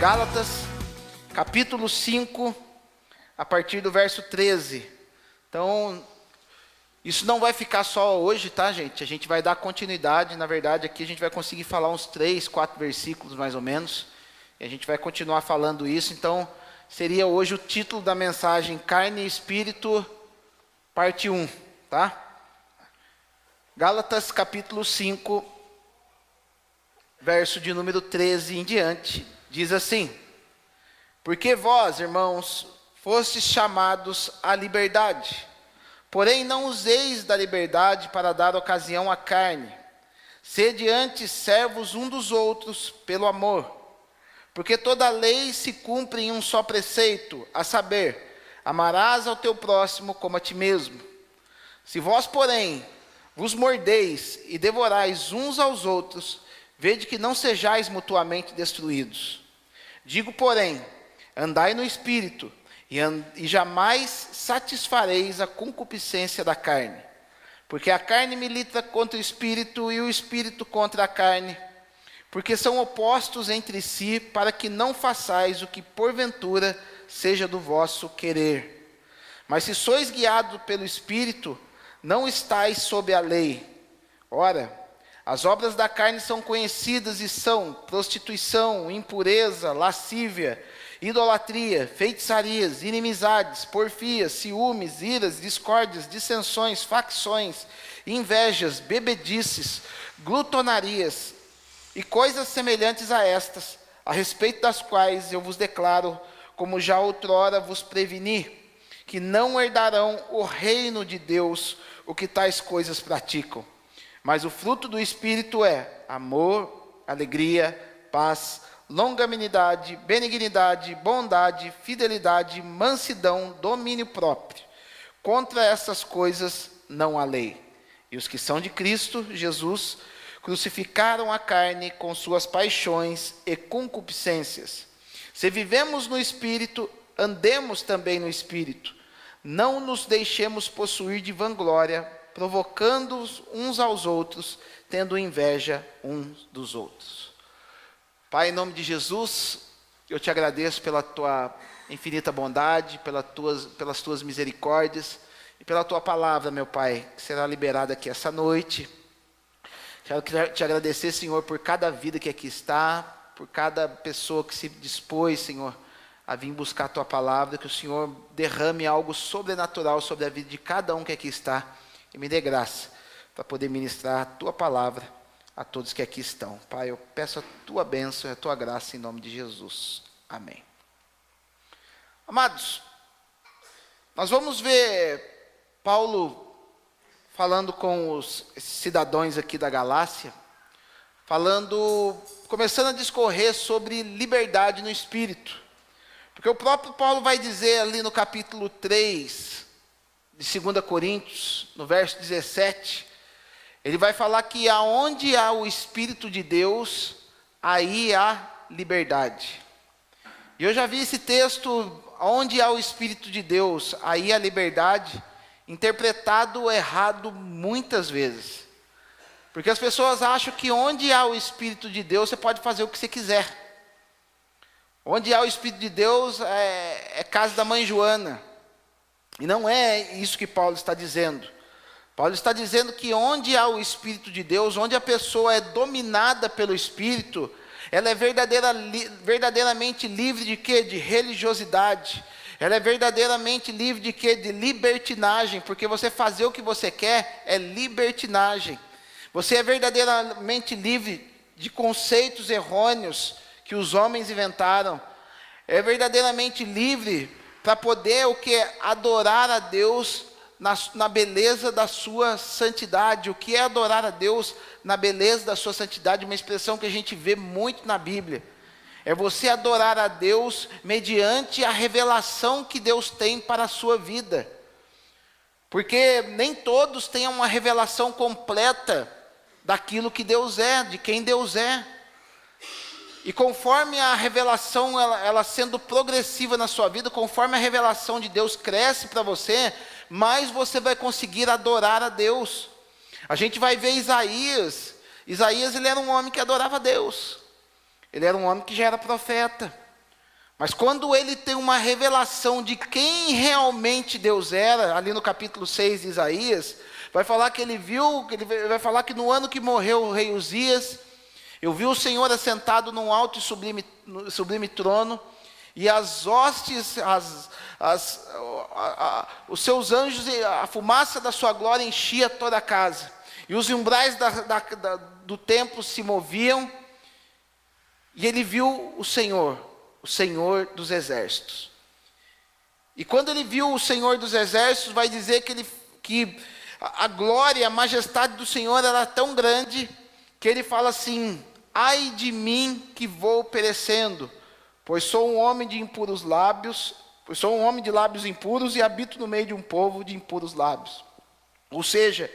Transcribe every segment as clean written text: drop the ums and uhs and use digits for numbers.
Gálatas, capítulo 5, a partir do verso 13. Então, isso não vai ficar só hoje, tá, gente? A gente vai dar continuidade. Na verdade, aqui a gente vai conseguir falar uns 3, 4 versículos, mais ou menos. E a gente vai continuar falando isso. Então, seria hoje o título da mensagem, Carne e Espírito, parte 1, tá? Gálatas, capítulo 5, verso de número 13 em diante. Diz assim: porque vós, irmãos, fostes chamados à liberdade, porém não useis da liberdade para dar ocasião à carne. Sede antes servos um dos outros pelo amor. Porque toda a lei se cumpre em um só preceito, a saber, amarás ao teu próximo como a ti mesmo. Se vós, porém, vos mordeis e devorais uns aos outros, vede que não sejais mutuamente destruídos. Digo, porém, andai no Espírito, e jamais satisfareis a concupiscência da carne. Porque a carne milita contra o Espírito, e o Espírito contra a carne. Porque são opostos entre si, para que não façais o que porventura seja do vosso querer. Mas se sois guiados pelo Espírito, não estáis sob a lei. Ora, as obras da carne são conhecidas e são prostituição, impureza, lascívia, idolatria, feitiçarias, inimizades, porfias, ciúmes, iras, discórdias, dissensões, facções, invejas, bebedices, glutonarias e coisas semelhantes a estas, a respeito das quais eu vos declaro, como já outrora vos preveni, que não herdarão o reino de Deus o que tais coisas praticam. Mas o fruto do Espírito é amor, alegria, paz, longanimidade, benignidade, bondade, fidelidade, mansidão, domínio próprio. Contra essas coisas não há lei. E os que são de Cristo Jesus crucificaram a carne com suas paixões e concupiscências. Se vivemos no Espírito, andemos também no Espírito. Não nos deixemos possuir de vanglória, provocando uns aos outros, tendo inveja uns dos outros. Pai, em nome de Jesus, eu te agradeço pela tua infinita bondade, pelas tuas misericórdias e pela tua palavra, meu Pai, que será liberada aqui essa noite. Quero te agradecer, Senhor, por cada vida que aqui está, por cada pessoa que se dispôs, Senhor, a vir buscar a tua palavra, que o Senhor derrame algo sobrenatural sobre a vida de cada um que aqui está. E me dê graça para poder ministrar a tua palavra a todos que aqui estão. Pai, eu peço a tua bênção e a tua graça em nome de Jesus. Amém. Amados, nós vamos ver Paulo falando com os cidadãos aqui da Galácia, começando a discorrer sobre liberdade no Espírito. Porque o próprio Paulo vai dizer ali no capítulo 3, de 2 Coríntios, no verso 17, ele vai falar que aonde há o Espírito de Deus, aí há liberdade. E eu já vi esse texto, onde há o Espírito de Deus, aí há liberdade, interpretado errado muitas vezes. Porque as pessoas acham que onde há o Espírito de Deus, você pode fazer o que você quiser. Onde há o Espírito de Deus, é casa da mãe Joana. E não é isso que Paulo está dizendo. Paulo está dizendo que onde há o Espírito de Deus, onde a pessoa é dominada pelo Espírito, ela é verdadeiramente livre de quê? De religiosidade. Ela é verdadeiramente livre de quê? De libertinagem, porque você fazer o que você quer é libertinagem. Você é verdadeiramente livre de conceitos errôneos que os homens inventaram. É verdadeiramente livre para poder o que? Adorar a Deus na beleza da sua santidade. O que é adorar a Deus na beleza da sua santidade? Uma expressão que a gente vê muito na Bíblia. É você adorar a Deus mediante a revelação que Deus tem para a sua vida. Porque nem todos têm uma revelação completa daquilo que Deus é, de quem Deus é. E conforme a revelação, ela sendo progressiva na sua vida, conforme a revelação de Deus cresce para você, mais você vai conseguir adorar a Deus. A gente vai ver Isaías. Isaías, ele era um homem que adorava a Deus. Ele era um homem que já era profeta. Mas quando ele tem uma revelação de quem realmente Deus era, ali no capítulo 6 de Isaías, vai falar que ele viu, vai falar que no ano que morreu o rei Uzias, eu vi o Senhor assentado num alto e sublime trono, e as hostes, os seus anjos, a fumaça da sua glória enchia toda a casa. E os umbrais do templo se moviam, e ele viu o Senhor dos exércitos. E quando ele viu o Senhor dos exércitos, vai dizer que a glória, a majestade do Senhor era tão grande, que ele fala assim: ai de mim que vou perecendo, pois sou um homem de lábios impuros e habito no meio de um povo de impuros lábios. Ou seja,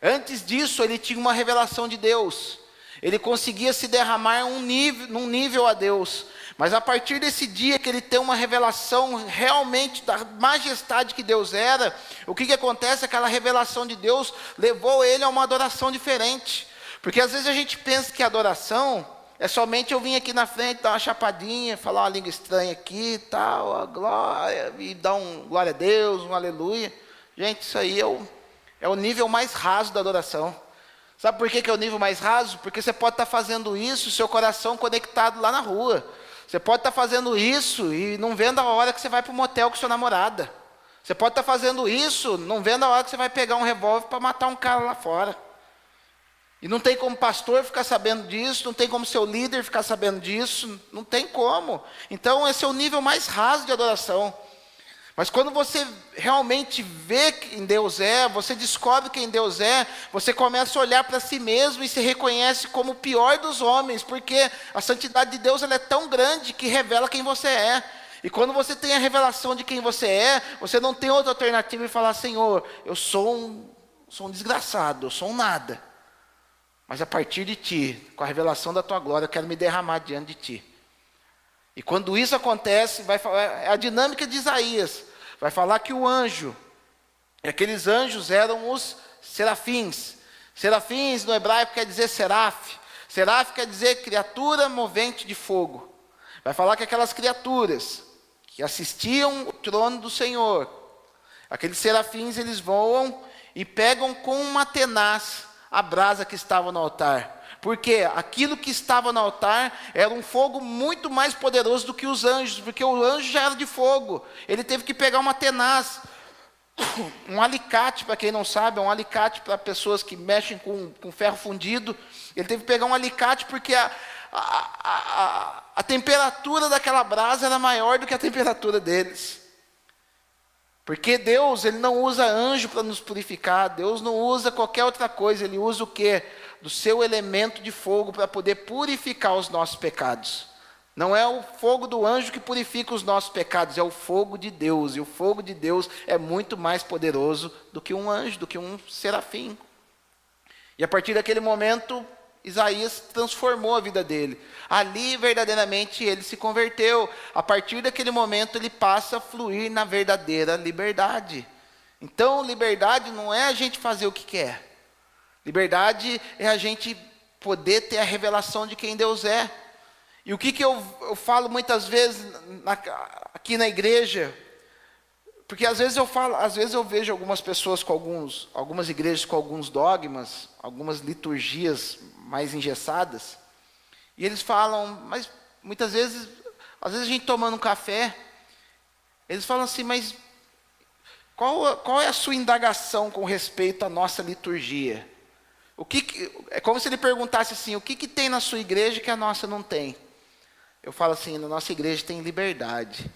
antes disso ele tinha uma revelação de Deus, ele conseguia se derramar num nível a Deus, mas a partir desse dia que ele tem uma revelação realmente da majestade que Deus era, o que acontece? Aquela revelação de Deus levou ele a uma adoração diferente, porque às vezes a gente pensa que a adoração é somente eu vir aqui na frente, dar uma chapadinha, falar uma língua estranha aqui e tal, a glória, e dar um glória a Deus, um aleluia. Gente, isso aí é o nível mais raso da adoração. Sabe por que é o nível mais raso? Porque você pode estar fazendo isso, seu coração conectado lá na rua. Você pode estar fazendo isso e não vendo a hora que você vai para o motel com sua namorada. Você pode estar fazendo isso, não vendo a hora que você vai pegar um revólver para matar um cara lá fora. E não tem como pastor ficar sabendo disso, não tem como seu líder ficar sabendo disso, não tem como. Então esse é o nível mais raso de adoração. Mas quando você realmente vê quem Deus é, você descobre quem Deus é, você começa a olhar para si mesmo e se reconhece como o pior dos homens, porque a santidade de Deus ela é tão grande que revela quem você é. E quando você tem a revelação de quem você é, você não tem outra alternativa de falar: Senhor, eu sou um desgraçado, eu sou um nada. Mas a partir de Ti, com a revelação da Tua glória, eu quero me derramar diante de Ti. E quando isso acontece, é a dinâmica de Isaías. Vai falar que o anjo, aqueles anjos eram os serafins. Serafins no hebraico quer dizer seraf. Seraf quer dizer criatura movente de fogo. Vai falar que aquelas criaturas que assistiam o trono do Senhor, aqueles serafins, eles voam e pegam com uma tenaz a brasa que estava no altar. Porque aquilo que estava no altar era um fogo muito mais poderoso do que os anjos, porque o anjo já era de fogo. Ele teve que pegar uma tenaz, um alicate, para quem não sabe, é um alicate para pessoas que mexem com ferro fundido. Ele teve que pegar um alicate porque a temperatura daquela brasa era maior do que a temperatura deles. Porque Deus, Ele não usa anjo para nos purificar, Deus não usa qualquer outra coisa, Ele usa o quê? Do seu elemento de fogo para poder purificar os nossos pecados. Não é o fogo do anjo que purifica os nossos pecados, é o fogo de Deus. E o fogo de Deus é muito mais poderoso do que um anjo, do que um serafim. E a partir daquele momento, Isaías transformou a vida dele. Ali, verdadeiramente, ele se converteu. A partir daquele momento, ele passa a fluir na verdadeira liberdade. Então, liberdade não é a gente fazer o que quer. Liberdade é a gente poder ter a revelação de quem Deus é. E o que eu falo muitas vezes aqui na igreja, porque às vezes eu vejo algumas pessoas algumas igrejas com alguns dogmas, algumas liturgias mais engessadas, e eles falam, mas muitas vezes, às vezes a gente tomando um café, eles falam assim, mas qual é a sua indagação com respeito à nossa liturgia? É como se ele perguntasse assim, o que tem na sua igreja que a nossa não tem? Eu falo assim, na nossa igreja tem liberdade.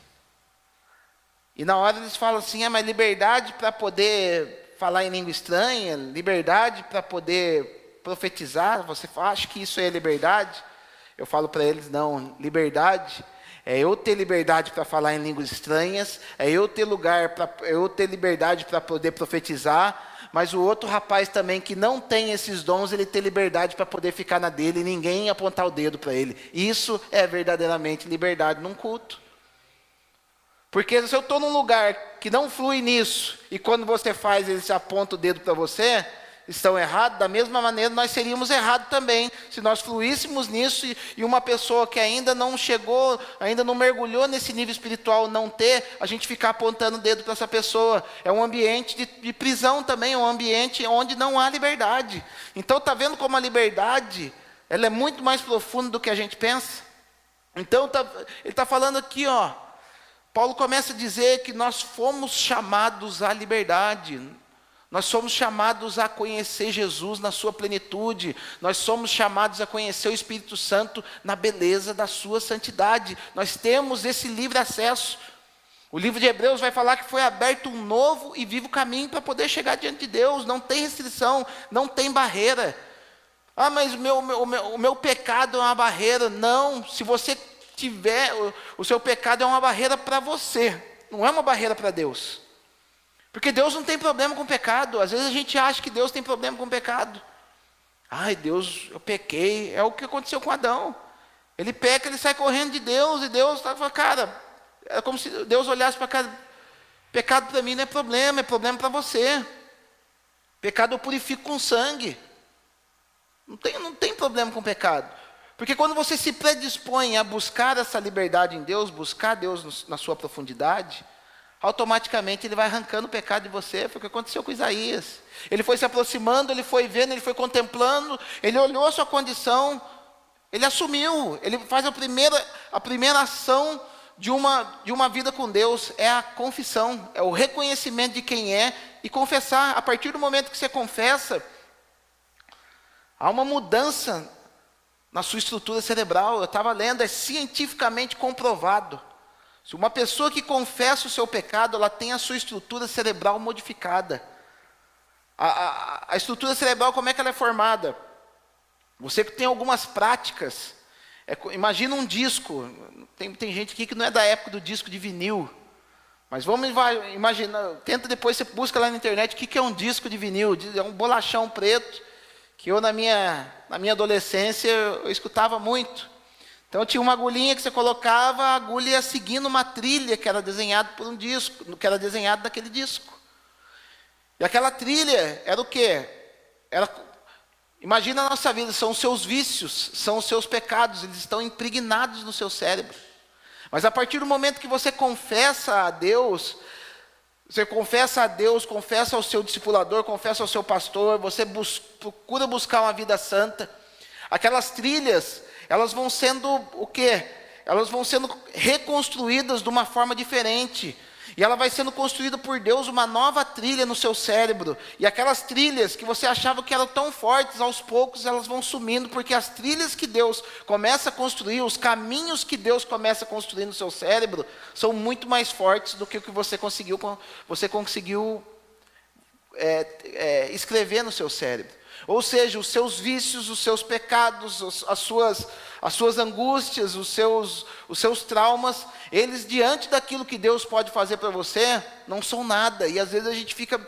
E na hora eles falam assim, mas liberdade para poder falar em língua estranha, liberdade para poder profetizar, você acha que isso é liberdade? Eu falo para eles, não, liberdade é eu ter liberdade para falar em línguas estranhas, é eu ter liberdade para poder profetizar, mas o outro rapaz também que não tem esses dons, ele ter liberdade para poder ficar na dele e ninguém apontar o dedo para ele. Isso é verdadeiramente liberdade num culto. Porque se eu estou num lugar que não flui nisso, e quando você faz, ele se aponta o dedo para você, estão errados, da mesma maneira nós seríamos errados também, se nós fluíssemos nisso e uma pessoa que ainda não chegou, ainda não mergulhou nesse nível espiritual não ter, a gente ficar apontando o dedo para essa pessoa. É um ambiente de prisão também, é um ambiente onde não há liberdade. Então está vendo como a liberdade, ela é muito mais profunda do que a gente pensa? Então ele está falando aqui, Paulo começa a dizer que nós fomos chamados à liberdade. Nós somos chamados a conhecer Jesus na sua plenitude. Nós somos chamados a conhecer o Espírito Santo na beleza da sua santidade. Nós temos esse livre acesso. O livro de Hebreus vai falar que foi aberto um novo e vivo caminho para poder chegar diante de Deus. Não tem restrição, não tem barreira. Ah, mas o meu pecado é uma barreira. Não, se você tiver, o seu pecado é uma barreira para você. Não é uma barreira para Deus. Porque Deus não tem problema com pecado. Às vezes a gente acha que Deus tem problema com pecado. Ai, Deus, eu pequei. É o que aconteceu com Adão. Ele peca, ele sai correndo de Deus. E Deus fala, cara, é como se Deus olhasse para cá. Pecado para mim não é problema para você. Pecado eu purifico com sangue. Não tem problema com pecado. Porque quando você se predispõe a buscar essa liberdade em Deus, buscar Deus na sua profundidade, automaticamente ele vai arrancando o pecado de você. Foi o que aconteceu com Isaías. Ele foi se aproximando, ele foi vendo, ele foi contemplando, ele olhou a sua condição, ele assumiu, ele faz a primeira ação de uma vida com Deus, é a confissão, é o reconhecimento de quem é e confessar. A partir do momento que você confessa, há uma mudança na sua estrutura cerebral. Eu estava lendo, é cientificamente comprovado. Se uma pessoa que confessa o seu pecado, ela tem a sua estrutura cerebral modificada. A estrutura cerebral, como é que ela é formada? Você que tem algumas práticas, imagina um disco. Tem gente aqui que não é da época do disco de vinil. Mas vamos imaginar, tenta depois, você busca lá na internet, o que é um disco de vinil? É um bolachão preto, que eu na minha adolescência, eu escutava muito. Então tinha uma agulhinha que você colocava, a agulha ia seguindo uma trilha que era desenhada por um disco, que era desenhado daquele disco. E aquela trilha era o quê? Imagina a nossa vida, são os seus vícios, são os seus pecados, eles estão impregnados no seu cérebro. Mas a partir do momento que você confessa a Deus, confessa ao seu discipulador, confessa ao seu pastor, você procura buscar uma vida santa, aquelas trilhas, elas vão sendo o quê? Elas vão sendo reconstruídas de uma forma diferente. E ela vai sendo construída por Deus uma nova trilha no seu cérebro. E aquelas trilhas que você achava que eram tão fortes, aos poucos elas vão sumindo, porque as trilhas que Deus começa a construir, os caminhos que Deus começa a construir no seu cérebro, são muito mais fortes do que o que você conseguiu escrever no seu cérebro. Ou seja, os seus vícios, os seus pecados, as suas angústias, os seus traumas, eles diante daquilo que Deus pode fazer para você, não são nada. E às vezes a gente fica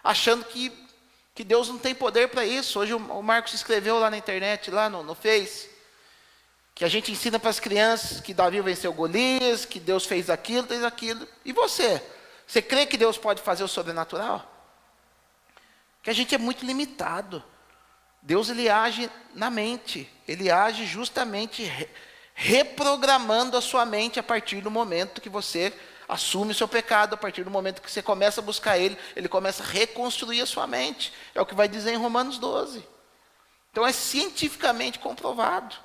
achando que Deus não tem poder para isso. Hoje o Marcos escreveu lá na internet, lá no Face, que a gente ensina para as crianças que Davi venceu Golias, que Deus fez aquilo, fez aquilo. E você? Você crê que Deus pode fazer o sobrenatural? Que a gente é muito limitado. Deus, ele age na mente, ele age justamente reprogramando a sua mente a partir do momento que você assume o seu pecado, a partir do momento que você começa a buscar ele começa a reconstruir a sua mente. É o que vai dizer em Romanos 12. Então é cientificamente comprovado.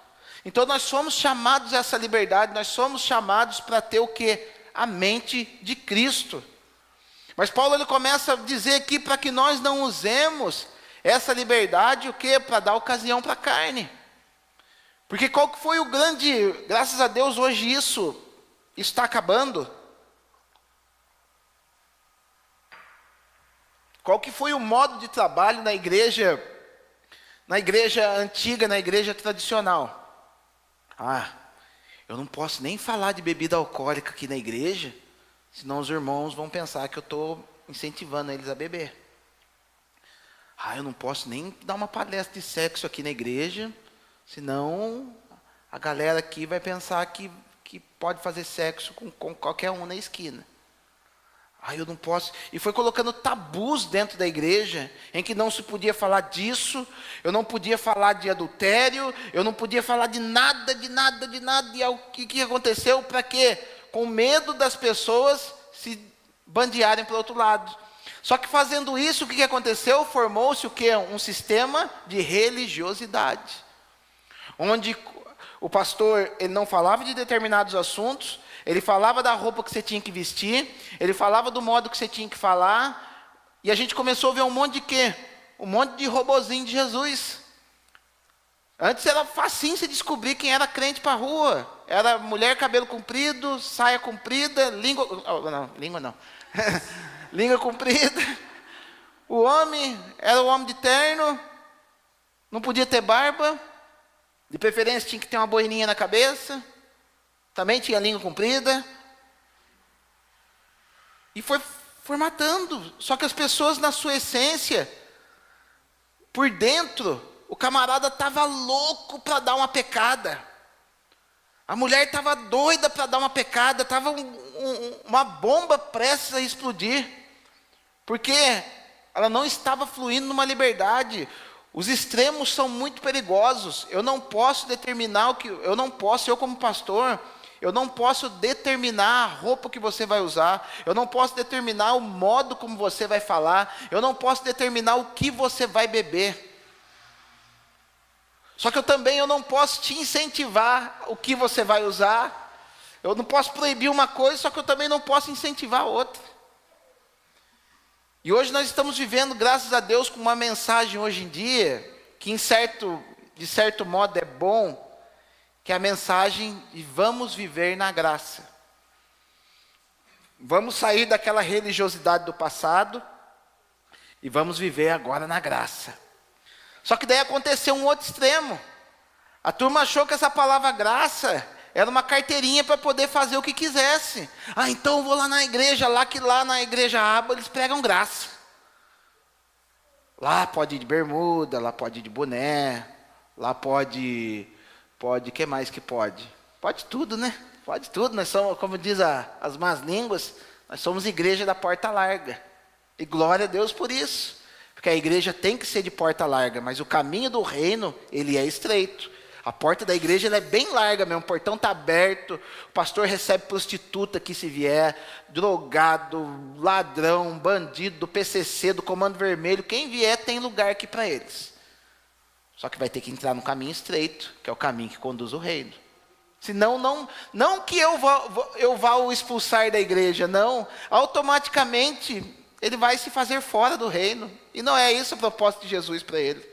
Então nós somos chamados a essa liberdade, nós somos chamados para ter o quê? A mente de Cristo. Mas Paulo ele começa a dizer aqui para que nós não usemos essa liberdade o quê? Para dar ocasião para a carne. Porque qual que foi o grande, graças a Deus hoje isso está acabando. Qual que foi o modo de trabalho na igreja antiga, na igreja tradicional? Eu não posso nem falar de bebida alcoólica aqui na igreja, senão os irmãos vão pensar que eu estou incentivando eles a beber. Eu não posso nem dar uma palestra de sexo aqui na igreja, senão a galera aqui vai pensar que pode fazer sexo com qualquer um na esquina. Ah, eu não posso. E foi colocando tabus dentro da igreja, em que não se podia falar disso, eu não podia falar de adultério, eu não podia falar de nada, de nada, de nada. E o que aconteceu? Para quê? Com medo das pessoas se bandearem para o outro lado. Só que fazendo isso, o que aconteceu? Formou-se o quê? Um sistema de religiosidade, onde o pastor, ele não falava de determinados assuntos, ele falava da roupa que você tinha que vestir, ele falava do modo que você tinha que falar, e a gente começou a ver um monte de quê? Um monte de robozinho de Jesus. Antes era facinho você descobrir quem era crente para a rua. Era mulher, cabelo comprido, saia comprida, língua... não, língua não. Língua comprida. O homem era o homem de terno, não podia ter barba, de preferência tinha que ter uma boininha na cabeça, também tinha língua comprida. E foi formatando. Só que as pessoas, na sua essência, por dentro, o camarada estava louco para dar uma pecada. A mulher estava doida para dar uma pecada, estava uma bomba prestes a explodir. Porque ela não estava fluindo numa liberdade. Os extremos são muito perigosos. Eu não posso determinar o que... eu como pastor, eu não posso determinar a roupa que você vai usar. Eu não posso determinar o modo como você vai falar. Eu não posso determinar o que você vai beber. Só que eu não posso te incentivar o que você vai usar. Eu não posso proibir uma coisa, só que eu também não posso incentivar outra. E hoje nós estamos vivendo, graças a Deus, com uma mensagem hoje em dia, que de certo modo é bom, que é a mensagem de vamos viver na graça. Vamos sair daquela religiosidade do passado e vamos viver agora na graça. Só que daí aconteceu um outro extremo. A turma achou que essa palavra graça era uma carteirinha para poder fazer o que quisesse. Ah, então eu vou lá na igreja, lá na igreja Aba eles pregam graça. Lá pode ir de bermuda, lá pode ir de boné, lá pode, que mais que pode? Pode tudo, né? Pode tudo. Nós somos, como diz as más línguas, nós somos igreja da porta larga. E glória a Deus por isso. Porque a igreja tem que ser de porta larga, mas o caminho do reino, ele é estreito. A porta da igreja ela é bem larga mesmo, o portão está aberto, o pastor recebe prostituta que se vier, drogado, ladrão, bandido, do PCC, do Comando Vermelho, quem vier tem lugar aqui para eles. Só que vai ter que entrar no caminho estreito, que é o caminho que conduz o reino. Senão, não que eu vá o expulsar da igreja, não, automaticamente ele vai se fazer fora do reino. E não é isso o propósito de Jesus para ele.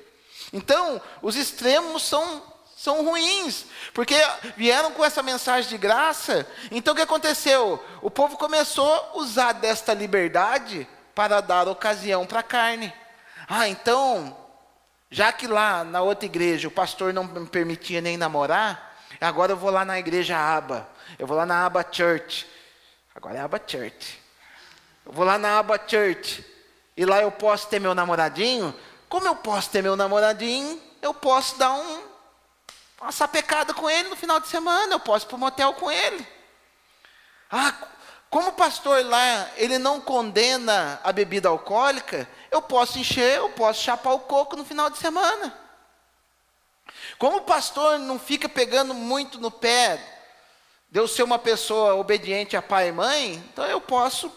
Então, os extremos são ruins, porque vieram com essa mensagem de graça. Então o que aconteceu? O povo começou a usar desta liberdade para dar ocasião para a carne. Ah, então, já que lá na outra igreja o pastor não me permitia nem namorar, agora eu vou lá na igreja Aba, eu vou lá na Aba Church, agora é Aba Church, eu vou lá na Aba Church, e lá eu posso ter meu namoradinho. Como eu posso ter meu namoradinho? Eu posso dar uma sapecada com ele no final de semana, eu posso ir para o motel com ele. Ah, como o pastor lá, ele não condena a bebida alcoólica, eu posso chapar o coco no final de semana. Como o pastor não fica pegando muito no pé de eu ser uma pessoa obediente a pai e mãe, então eu posso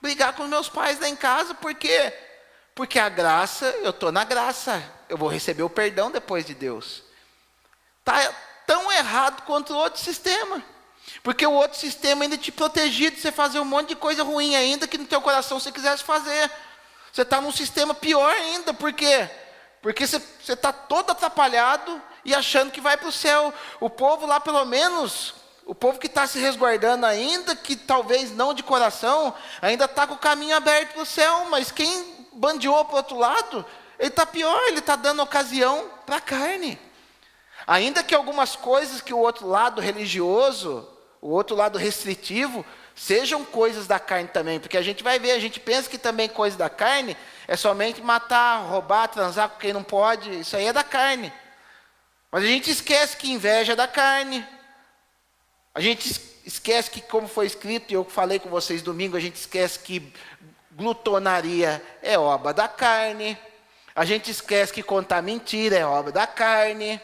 brigar com meus pais lá em casa, por quê? Porque a graça, eu estou na graça, eu vou receber o perdão depois de Deus. Está tão errado quanto o outro sistema. Porque o outro sistema ainda te protegia de você fazer um monte de coisa ruim ainda, que no teu coração você quisesse fazer. Você está num sistema pior ainda, por quê? Porque você está todo atrapalhado e achando que vai para o céu. O povo lá pelo menos, o povo que está se resguardando ainda, que talvez não de coração, ainda está com o caminho aberto para o céu, mas quem bandeou para o outro lado, ele está pior, ele está dando ocasião para a carne. Ainda que algumas coisas que o outro lado religioso, o outro lado restritivo, sejam coisas da carne também, porque a gente vai ver, a gente pensa que também coisa da carne é somente matar, roubar, transar com quem não pode, isso aí é da carne. Mas a gente esquece que inveja é da carne, a gente esquece que, como foi escrito, e eu falei com vocês domingo, a gente esquece que glutonaria é obra da carne. A gente esquece que contar mentira é obra da carne.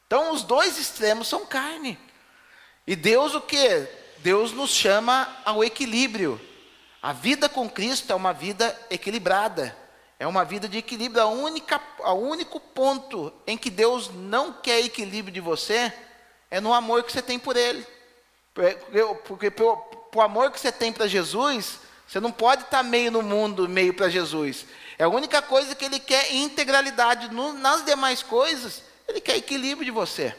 Então, os dois extremos são carne. E Deus o quê? Deus nos chama ao equilíbrio. A vida com Cristo é uma vida equilibrada. É uma vida de equilíbrio. O único ponto em que Deus não quer equilíbrio de você é no amor que você tem por Ele. Porque o amor que você tem para Jesus, você não pode estar meio no mundo, meio para Jesus. É a única coisa que Ele quer integralidade. Nas demais coisas, Ele quer equilíbrio de você.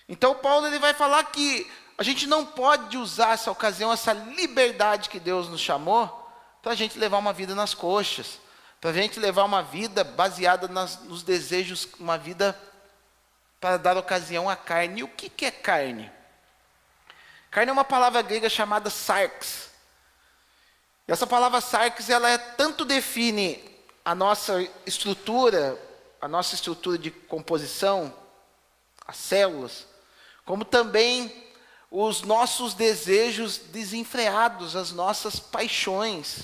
Então Paulo ele vai falar que a gente não pode usar essa ocasião, essa liberdade que Deus nos chamou, para a gente levar uma vida nas coxas, para a gente levar uma vida baseada nos desejos, uma vida para dar ocasião à carne. E o que é carne? Carne é uma palavra grega chamada sarx. E essa palavra sarx, ela tanto define a nossa estrutura de composição, as células, como também os nossos desejos desenfreados, as nossas paixões.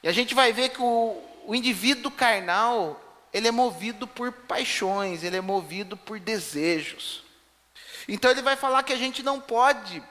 E a gente vai ver que o indivíduo carnal, ele é movido por paixões, ele é movido por desejos. Então ele vai falar que a gente não pode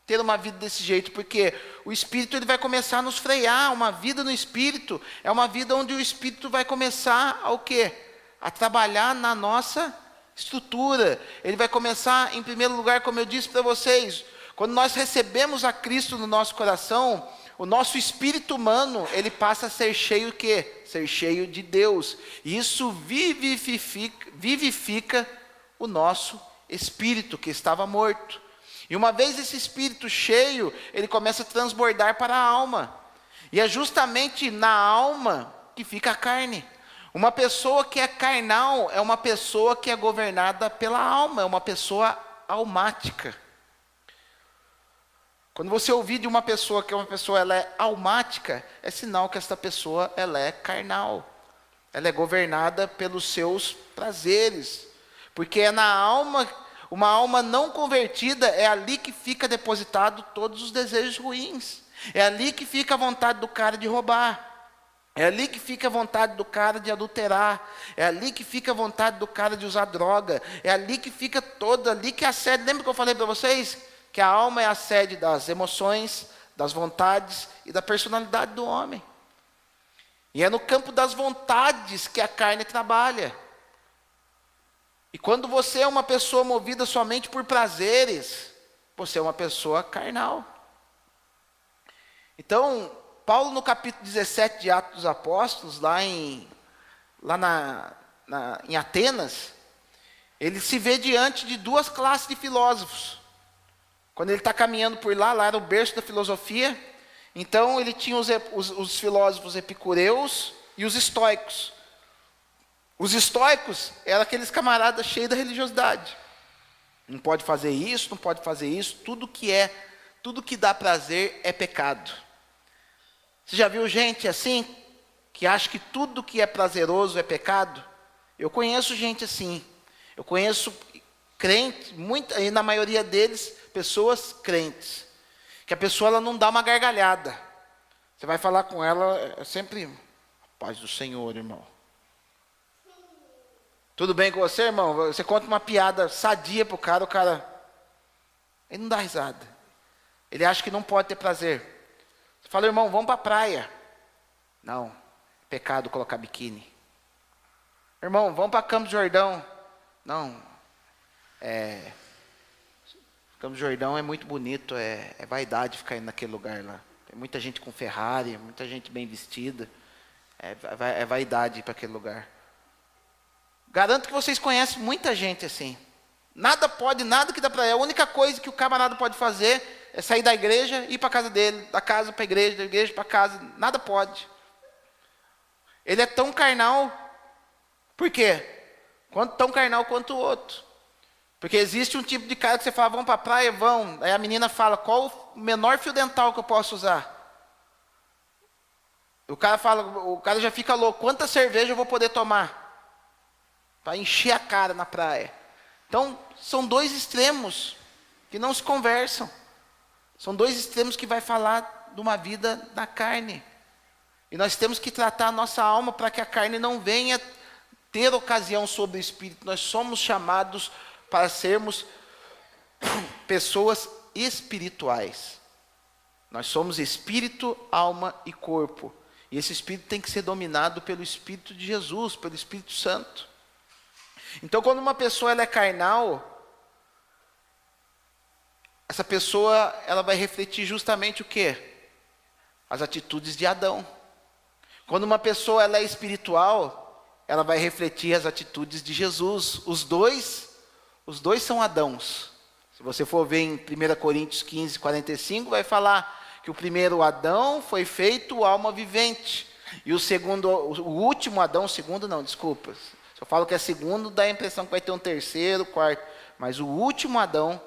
ter uma vida desse jeito, porque o Espírito ele vai começar a nos frear. Uma vida no Espírito é uma vida onde o Espírito vai começar a o quê? A trabalhar na nossa estrutura. Ele vai começar, em primeiro lugar, como eu disse para vocês, quando nós recebemos a Cristo no nosso coração, o nosso espírito humano, ele passa a ser cheio o quê? Ser cheio de Deus. E isso vivifica o nosso espírito que estava morto. E uma vez esse espírito cheio, ele começa a transbordar para a alma. E é justamente na alma que fica a carne. Uma pessoa que é carnal é uma pessoa que é governada pela alma, é uma pessoa almática. Quando você ouvir de uma pessoa que ela é almática, é sinal que essa pessoa ela é carnal. Ela é governada pelos seus prazeres. Porque é na alma, uma alma não convertida, é ali que fica depositado todos os desejos ruins. É ali que fica a vontade do cara de roubar. É ali que fica a vontade do cara de adulterar. É ali que fica a vontade do cara de usar droga. É ali que fica ali que é a sede. Lembra que eu falei para vocês? Que a alma é a sede das emoções, das vontades e da personalidade do homem. E é no campo das vontades que a carne trabalha. E quando você é uma pessoa movida somente por prazeres, você é uma pessoa carnal. Então, Paulo, no capítulo 17 de Atos dos Apóstolos, lá em Atenas, ele se vê diante de duas classes de filósofos. Quando ele está caminhando por lá era o berço da filosofia. Então, ele tinha os filósofos epicureus e os estoicos. Os estoicos eram aqueles camaradas cheios da religiosidade. Não pode fazer isso, não pode fazer isso. Tudo que dá prazer é pecado. Você já viu gente assim, que acha que tudo que é prazeroso é pecado? Eu conheço gente assim. Eu conheço crentes, e na maioria deles, pessoas crentes. Que a pessoa ela não dá uma gargalhada. Você vai falar com ela, é sempre, paz do Senhor, irmão. Tudo bem com você, irmão? Você conta uma piada sadia para o cara, ele não dá risada. Ele acha que não pode ter prazer. Você fala, irmão, vamos para a praia. Não, é pecado colocar biquíni. Irmão, vamos para Campos do Jordão. Não, Campos do Jordão é muito bonito, é vaidade ficar indo naquele lugar lá. Tem muita gente com Ferrari, muita gente bem vestida. É vaidade para aquele lugar. Garanto que vocês conhecem muita gente assim. Nada que dá para ele. A única coisa que o camarada pode fazer é sair da igreja e ir para a casa dele, da casa para a igreja, da igreja para a casa. Nada pode. Ele é tão carnal. Por quê? Tão carnal quanto o outro. Porque existe um tipo de cara que você fala, vamos para a praia, vão. Aí a menina fala, qual o menor fio dental que eu posso usar? O cara já fica louco, quanta cerveja eu vou poder tomar? Para encher a cara na praia. Então, são dois extremos que não se conversam. São dois extremos que vai falar de uma vida na carne. E nós temos que tratar a nossa alma para que a carne não venha ter ocasião sobre o espírito. Nós somos chamados para sermos pessoas espirituais. Nós somos espírito, alma e corpo. E esse espírito tem que ser dominado pelo Espírito de Jesus, pelo Espírito Santo. Então, quando uma pessoa ela é carnal, essa pessoa ela vai refletir justamente o quê? As atitudes de Adão. Quando uma pessoa ela é espiritual, ela vai refletir as atitudes de Jesus. Os dois são Adãos. Se você for ver em 1 Coríntios 15, 45, vai falar que o primeiro Adão foi feito alma vivente. E o último Adão, se eu falo que é segundo, dá a impressão que vai ter um terceiro, quarto. Mas o último Adão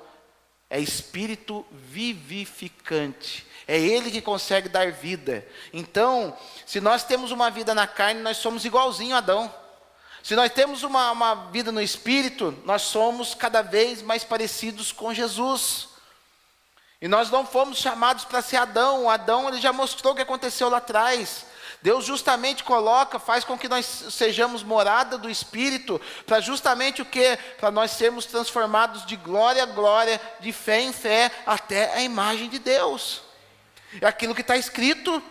é espírito vivificante. É ele que consegue dar vida. Então, se nós temos uma vida na carne, nós somos igualzinho a Adão. Se nós temos uma vida no espírito, nós somos cada vez mais parecidos com Jesus. E nós não fomos chamados para ser Adão. O Adão ele já mostrou o que aconteceu lá atrás. Deus justamente faz com que nós sejamos morada do Espírito, para justamente o quê? Para nós sermos transformados de glória a glória, de fé em fé, até a imagem de Deus. É aquilo que está escrito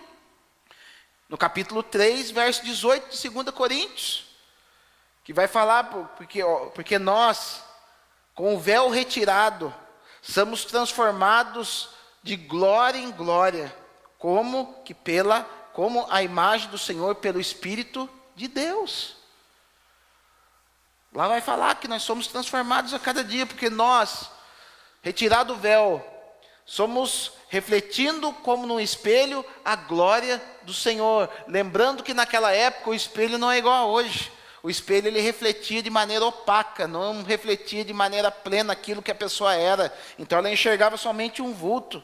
no capítulo 3, verso 18 de 2 Coríntios, que vai falar, porque nós, com o véu retirado, somos transformados de glória em glória, como a imagem do Senhor pelo Espírito de Deus. Lá vai falar que nós somos transformados a cada dia, porque nós, retirado o véu, somos refletindo como num espelho a glória do Senhor. Lembrando que naquela época o espelho não é igual a hoje. O espelho ele refletia de maneira opaca, não refletia de maneira plena aquilo que a pessoa era. Então ela enxergava somente um vulto.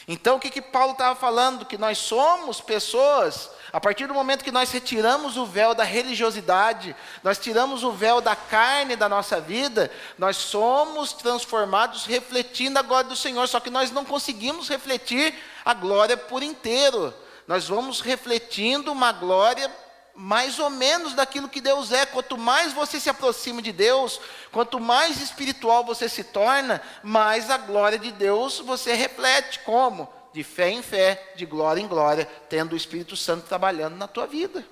Então o que Paulo estava falando? Que nós somos pessoas, a partir do momento que nós retiramos o véu da religiosidade, nós tiramos o véu da carne da nossa vida, nós somos transformados refletindo a glória do Senhor, só que nós não conseguimos refletir a glória por inteiro. Nós vamos refletindo uma glória mais ou menos daquilo que Deus é. Quanto mais você se aproxima de Deus, quanto mais espiritual você se torna, mais a glória de Deus você reflete. Como? De fé em fé, de glória em glória, tendo o Espírito Santo trabalhando na tua vida.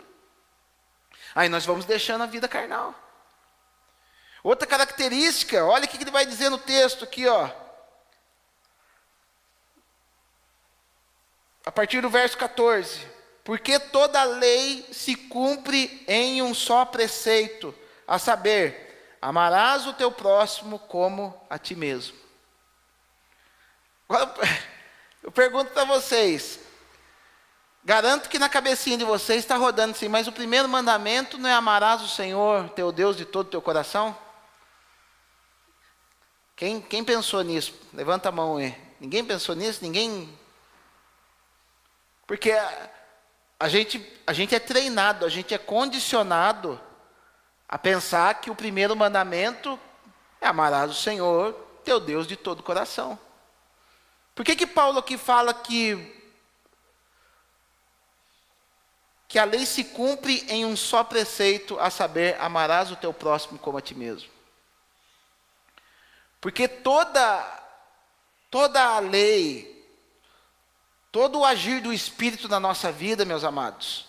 Aí nós vamos deixando a vida carnal. Outra característica, olha o que ele vai dizer no texto aqui, ó. A partir do verso 14. Porque toda a lei se cumpre em um só preceito, a saber, amarás o teu próximo como a ti mesmo. Agora, eu pergunto para vocês, garanto que na cabecinha de vocês está rodando assim, mas o primeiro mandamento não é amarás o Senhor, teu Deus, de todo o teu coração? Quem pensou nisso? Levanta a mão aí. Ninguém pensou nisso? Ninguém? Porque a gente é treinado, a gente é condicionado a pensar que o primeiro mandamento é amarás o Senhor, teu Deus, de todo o coração. Por que Paulo aqui fala que a lei se cumpre em um só preceito, a saber, amarás o teu próximo como a ti mesmo? Porque toda a lei, todo o agir do Espírito na nossa vida, meus amados,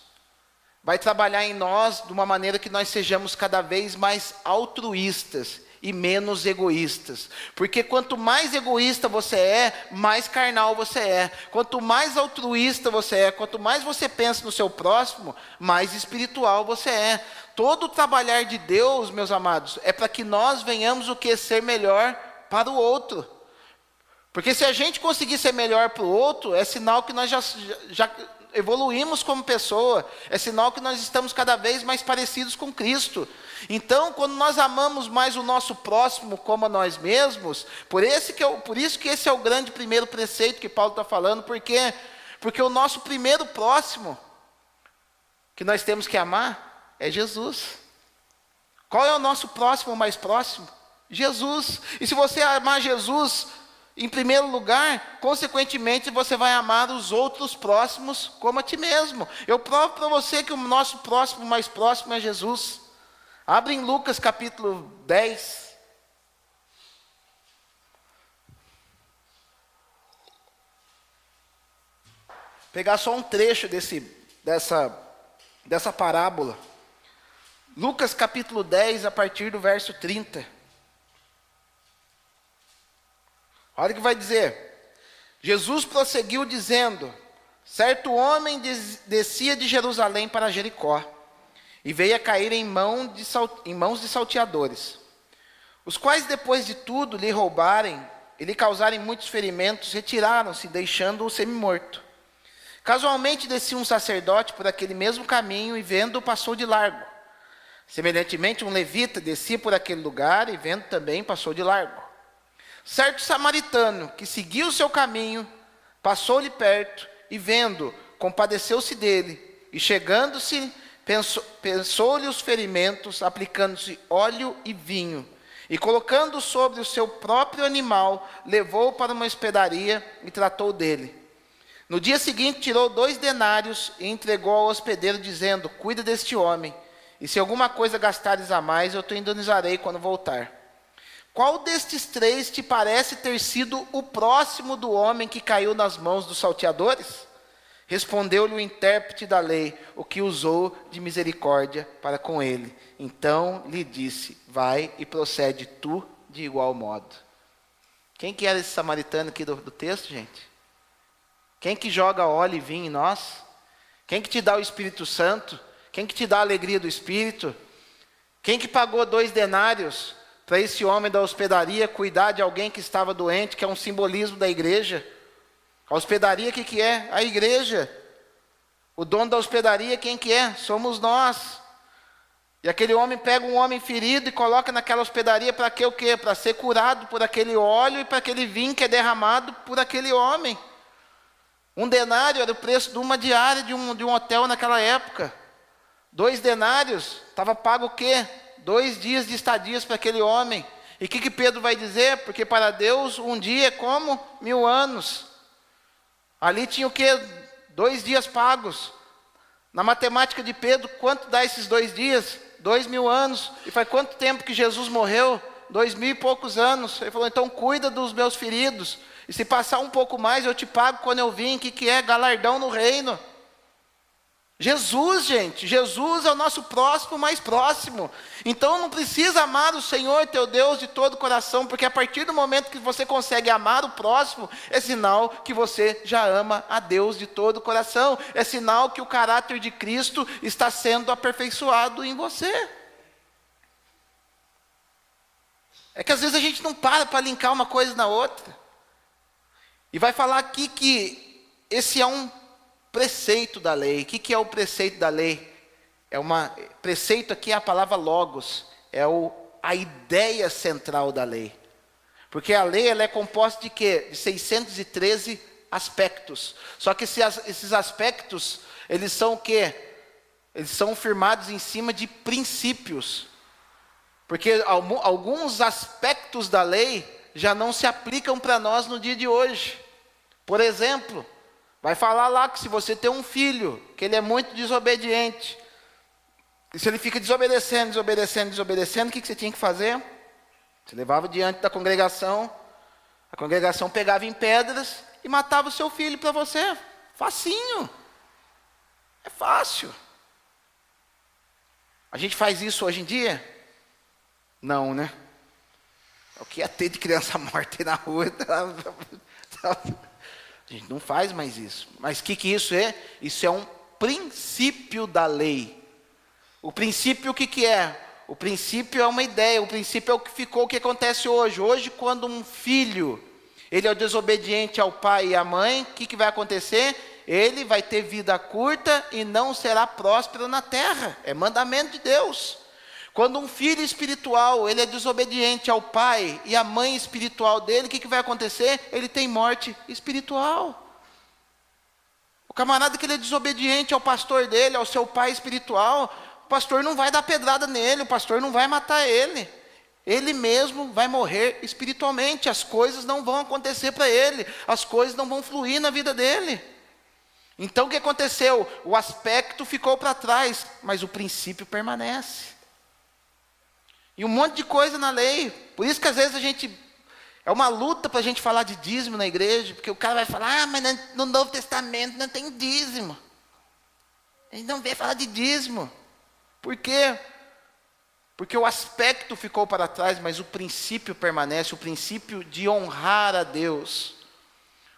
vai trabalhar em nós de uma maneira que nós sejamos cada vez mais altruístas e menos egoístas. Porque quanto mais egoísta você é, mais carnal você é. Quanto mais altruísta você é, quanto mais você pensa no seu próximo, mais espiritual você é. Todo o trabalhar de Deus, meus amados, é para que nós venhamos o que? Ser melhor para o outro. Porque se a gente conseguir ser melhor para o outro, é sinal que nós já evoluímos como pessoa, é sinal que nós estamos cada vez mais parecidos com Cristo. Então, quando nós amamos mais o nosso próximo como a nós mesmos, por isso que esse é o grande primeiro preceito que Paulo está falando, porque o nosso primeiro próximo que nós temos que amar é Jesus. Qual é o nosso próximo mais próximo? Jesus. E se você amar Jesus, em primeiro lugar, consequentemente você vai amar os outros próximos como a ti mesmo. Eu provo para você que o nosso próximo mais próximo é Jesus. Abre em Lucas capítulo 10. Pegar só um trecho dessa parábola. Lucas capítulo 10, a partir do verso 30. Olha o que vai dizer. Jesus prosseguiu dizendo: certo homem descia de Jerusalém para Jericó, e veio a cair em mãos de salteadores, os quais, depois de tudo lhe roubarem e lhe causarem muitos ferimentos, retiraram-se, deixando-o semi-morto. Casualmente descia um sacerdote por aquele mesmo caminho, e vendo-o, passou de largo. Semelhantemente, um levita descia por aquele lugar, e vendo também, passou de largo. Certo samaritano, que seguia o seu caminho, passou-lhe perto, e vendo, compadeceu-se dele, e chegando-se, pensou-lhe os ferimentos, aplicando-se óleo e vinho, e colocando sobre o seu próprio animal, levou-o para uma hospedaria e tratou dele. No dia seguinte, tirou 2 denários e entregou ao hospedeiro, dizendo: cuida deste homem, e se alguma coisa gastares a mais, eu te indenizarei quando voltar. Qual destes 3 te parece ter sido o próximo do homem que caiu nas mãos dos salteadores? Respondeu-lhe o intérprete da lei, o que usou de misericórdia para com ele. Então lhe disse: vai e procede tu de igual modo. Quem que era esse samaritano aqui do texto, gente? Quem que joga óleo e vinho em nós? Quem que te dá o Espírito Santo? Quem que te dá a alegria do Espírito? Quem que pagou 2 denários para esse homem da hospedaria cuidar de alguém que estava doente, que é um simbolismo da igreja? A hospedaria, o que é? A igreja. O dono da hospedaria, quem que é? Somos nós. E aquele homem pega um homem ferido e coloca naquela hospedaria para que o quê? Para ser curado por aquele óleo e para aquele vinho que é derramado por aquele homem. 1 denário era o preço de uma diária de um hotel naquela época. 2 denários, estava pago o quê? 2 dias de estadias para aquele homem. E o que Pedro vai dizer? Porque para Deus um dia é como 1000 anos. Ali tinha o quê? 2 dias pagos. Na matemática de Pedro, quanto dá esses 2 dias? 2000 anos. E faz quanto tempo que Jesus morreu? 2000 e poucos anos. Ele falou: então cuida dos meus feridos. E se passar um pouco mais, eu te pago quando eu vim. O que é? Galardão no reino. Jesus, gente, Jesus é o nosso próximo mais próximo. Então não precisa amar o Senhor teu Deus de todo o coração, porque a partir do momento que você consegue amar o próximo, é sinal que você já ama a Deus de todo o coração. É sinal que o caráter de Cristo está sendo aperfeiçoado em você. É que às vezes a gente não para linkar uma coisa na outra. E vai falar aqui que esse é um preceito da lei. O que é o preceito da lei? Preceito aqui é a palavra logos, a ideia central da lei. Porque a lei ela é composta de quê? De 613 aspectos. Só que esses aspectos, eles são o quê? Eles são firmados em cima de princípios. Porque alguns aspectos da lei já não se aplicam para nós no dia de hoje. Por exemplo, vai falar lá que se você tem um filho, que ele é muito desobediente, e se ele fica desobedecendo, o que você tinha que fazer? Você levava diante da congregação, a congregação pegava em pedras e matava o seu filho para você. Facinho. É fácil. A gente faz isso hoje em dia? Não, né? O que ia ter de criança morta aí na rua? A gente não faz mais isso. Mas o que isso é? Isso é um princípio da lei. O princípio o que é? O princípio é uma ideia. O princípio é o que ficou, o que acontece hoje. Hoje, quando um filho, ele é desobediente ao pai e à mãe, o que vai acontecer? Ele vai ter vida curta e não será próspero na terra. É mandamento de Deus. Quando um filho espiritual, ele é desobediente ao pai e à mãe espiritual dele, o que vai acontecer? Ele tem morte espiritual. O camarada que ele é desobediente ao pastor dele, ao seu pai espiritual, o pastor não vai dar pedrada nele, o pastor não vai matar ele. ele mesmo vai morrer espiritualmente. As coisas não vão acontecer para ele, as coisas não vão fluir na vida dele. Então o que aconteceu? O aspecto ficou para trás, mas o princípio permanece. E um monte de coisa na lei. Por isso que às vezes é uma luta para a gente falar de dízimo na igreja, porque o cara vai falar, mas no Novo Testamento não tem dízimo. A gente não vê falar de dízimo. Por quê? Porque o aspecto ficou para trás, mas o princípio permanece, o princípio de honrar a Deus.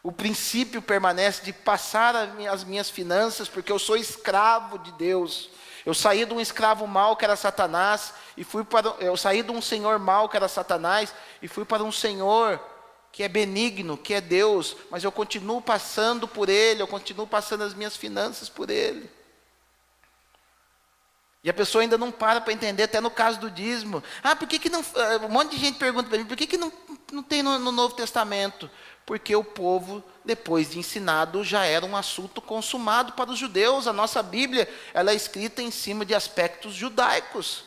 O princípio permanece de passar as minhas finanças, porque eu sou escravo de Deus. Eu saí de um escravo mau que era Satanás, eu saí de um senhor mau que era Satanás, e fui para um senhor que é benigno, que é Deus, mas eu continuo passando por ele, eu continuo passando as minhas finanças por ele. E a pessoa ainda não para entender, até no caso do dízimo. Por que não... Um monte de gente pergunta para mim, por que não tem no Novo Testamento? Porque o povo, depois de ensinado, já era um assunto consumado para os judeus. A nossa Bíblia, ela é escrita em cima de aspectos judaicos.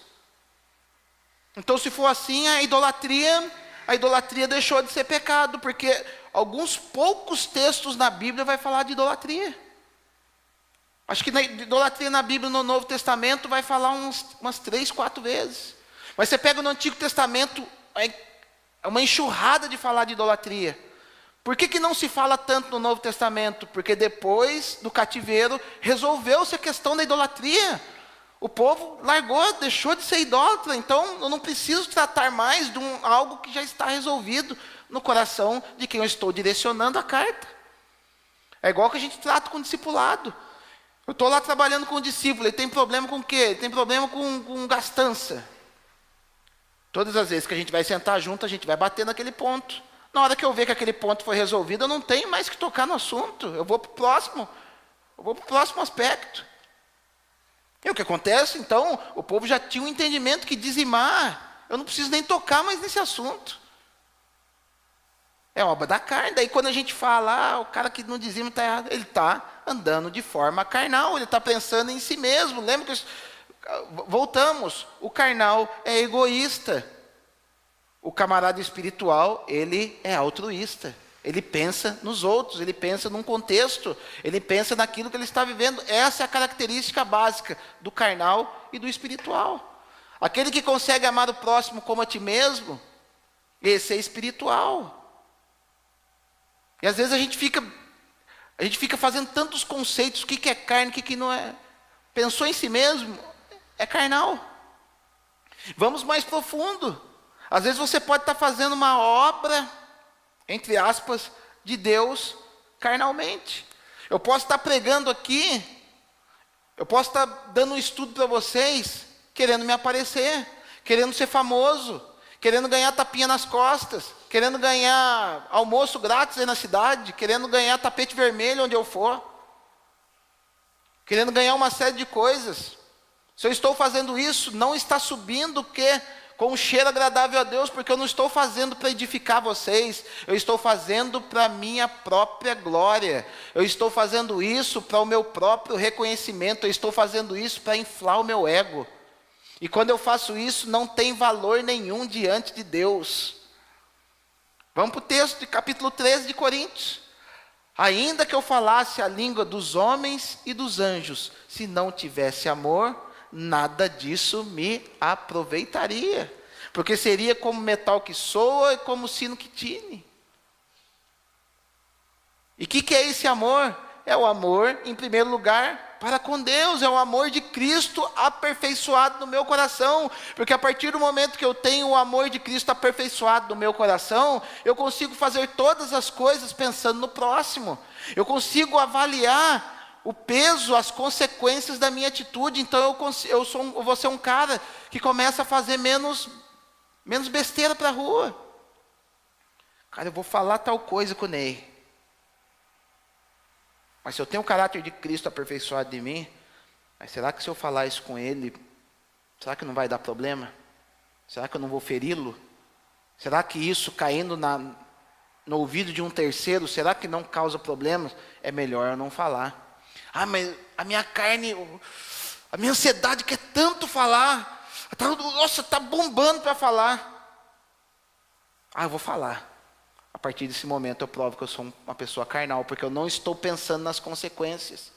Então, se for assim, a idolatria deixou de ser pecado, porque alguns poucos textos na Bíblia vai falar de idolatria. Acho que na idolatria na Bíblia, no Novo Testamento, vai falar umas 3, 4 vezes. Mas você pega no Antigo Testamento, é uma enxurrada de falar de idolatria. Por que não se fala tanto no Novo Testamento? Porque depois do cativeiro, resolveu-se a questão da idolatria. O povo largou, deixou de ser idólatra. Então, eu não preciso tratar mais de algo que já está resolvido no coração de quem eu estou direcionando a carta. É igual que a gente trata com o discipulado. Eu estou lá trabalhando com o discípulo, ele tem problema com o quê? Ele tem problema com gastança. Todas as vezes que a gente vai sentar junto, a gente vai bater naquele ponto. Na hora que eu ver que aquele ponto foi resolvido, eu não tenho mais que tocar no assunto. Eu vou para o próximo aspecto. E o que acontece? Então, o povo já tinha um entendimento que dizimar, eu não preciso nem tocar mais nesse assunto. É obra da carne. Daí quando a gente fala, o cara que não dizima está errado, ele está andando de forma carnal, ele está pensando em si mesmo. Lembra que voltamos, o carnal é egoísta. O camarada espiritual, ele é altruísta. Ele pensa nos outros, ele pensa num contexto, ele pensa naquilo que ele está vivendo. Essa é a característica básica do carnal e do espiritual. Aquele que consegue amar o próximo como a ti mesmo, esse é espiritual. E às vezes a gente fica fazendo tantos conceitos, o que é carne, o que não é. Pensou em si mesmo, é carnal. Vamos mais profundo. Às vezes você pode estar fazendo uma obra, entre aspas, de Deus carnalmente. Eu posso estar pregando aqui, eu posso estar dando um estudo para vocês, querendo me aparecer, querendo ser famoso, querendo ganhar tapinha nas costas, querendo ganhar almoço grátis aí na cidade, querendo ganhar tapete vermelho onde eu for, querendo ganhar uma série de coisas. Se eu estou fazendo isso, não está subindo o quê? Com um cheiro agradável a Deus, porque eu não estou fazendo para edificar vocês, eu estou fazendo para a minha própria glória, eu estou fazendo isso para o meu próprio reconhecimento, eu estou fazendo isso para inflar o meu ego. E quando eu faço isso, não tem valor nenhum diante de Deus. Vamos para o texto de capítulo 13 de Coríntios. Ainda que eu falasse a língua dos homens e dos anjos, se não tivesse amor, nada disso me aproveitaria, porque seria como metal que soa e como sino que tine. E o que é esse amor? É o amor, em primeiro lugar, para com Deus, é o amor de Cristo aperfeiçoado no meu coração, porque a partir do momento que eu tenho o amor de Cristo aperfeiçoado no meu coração, eu consigo fazer todas as coisas pensando no próximo, eu consigo avaliar o peso, as consequências da minha atitude. Então eu vou ser um cara que começa a fazer menos besteira para a rua. Cara, eu vou falar tal coisa com o Ney, mas se eu tenho o caráter de Cristo aperfeiçoado em mim, mas será que se eu falar isso com ele, será que não vai dar problema? Será que eu não vou feri-lo? Será que isso caindo no ouvido de um terceiro, será que não causa problemas? É melhor eu não falar. Mas a minha carne, a minha ansiedade quer tanto falar. Nossa, está bombando para falar. eu vou falar. A partir desse momento eu provo que eu sou uma pessoa carnal, porque eu não estou pensando nas consequências.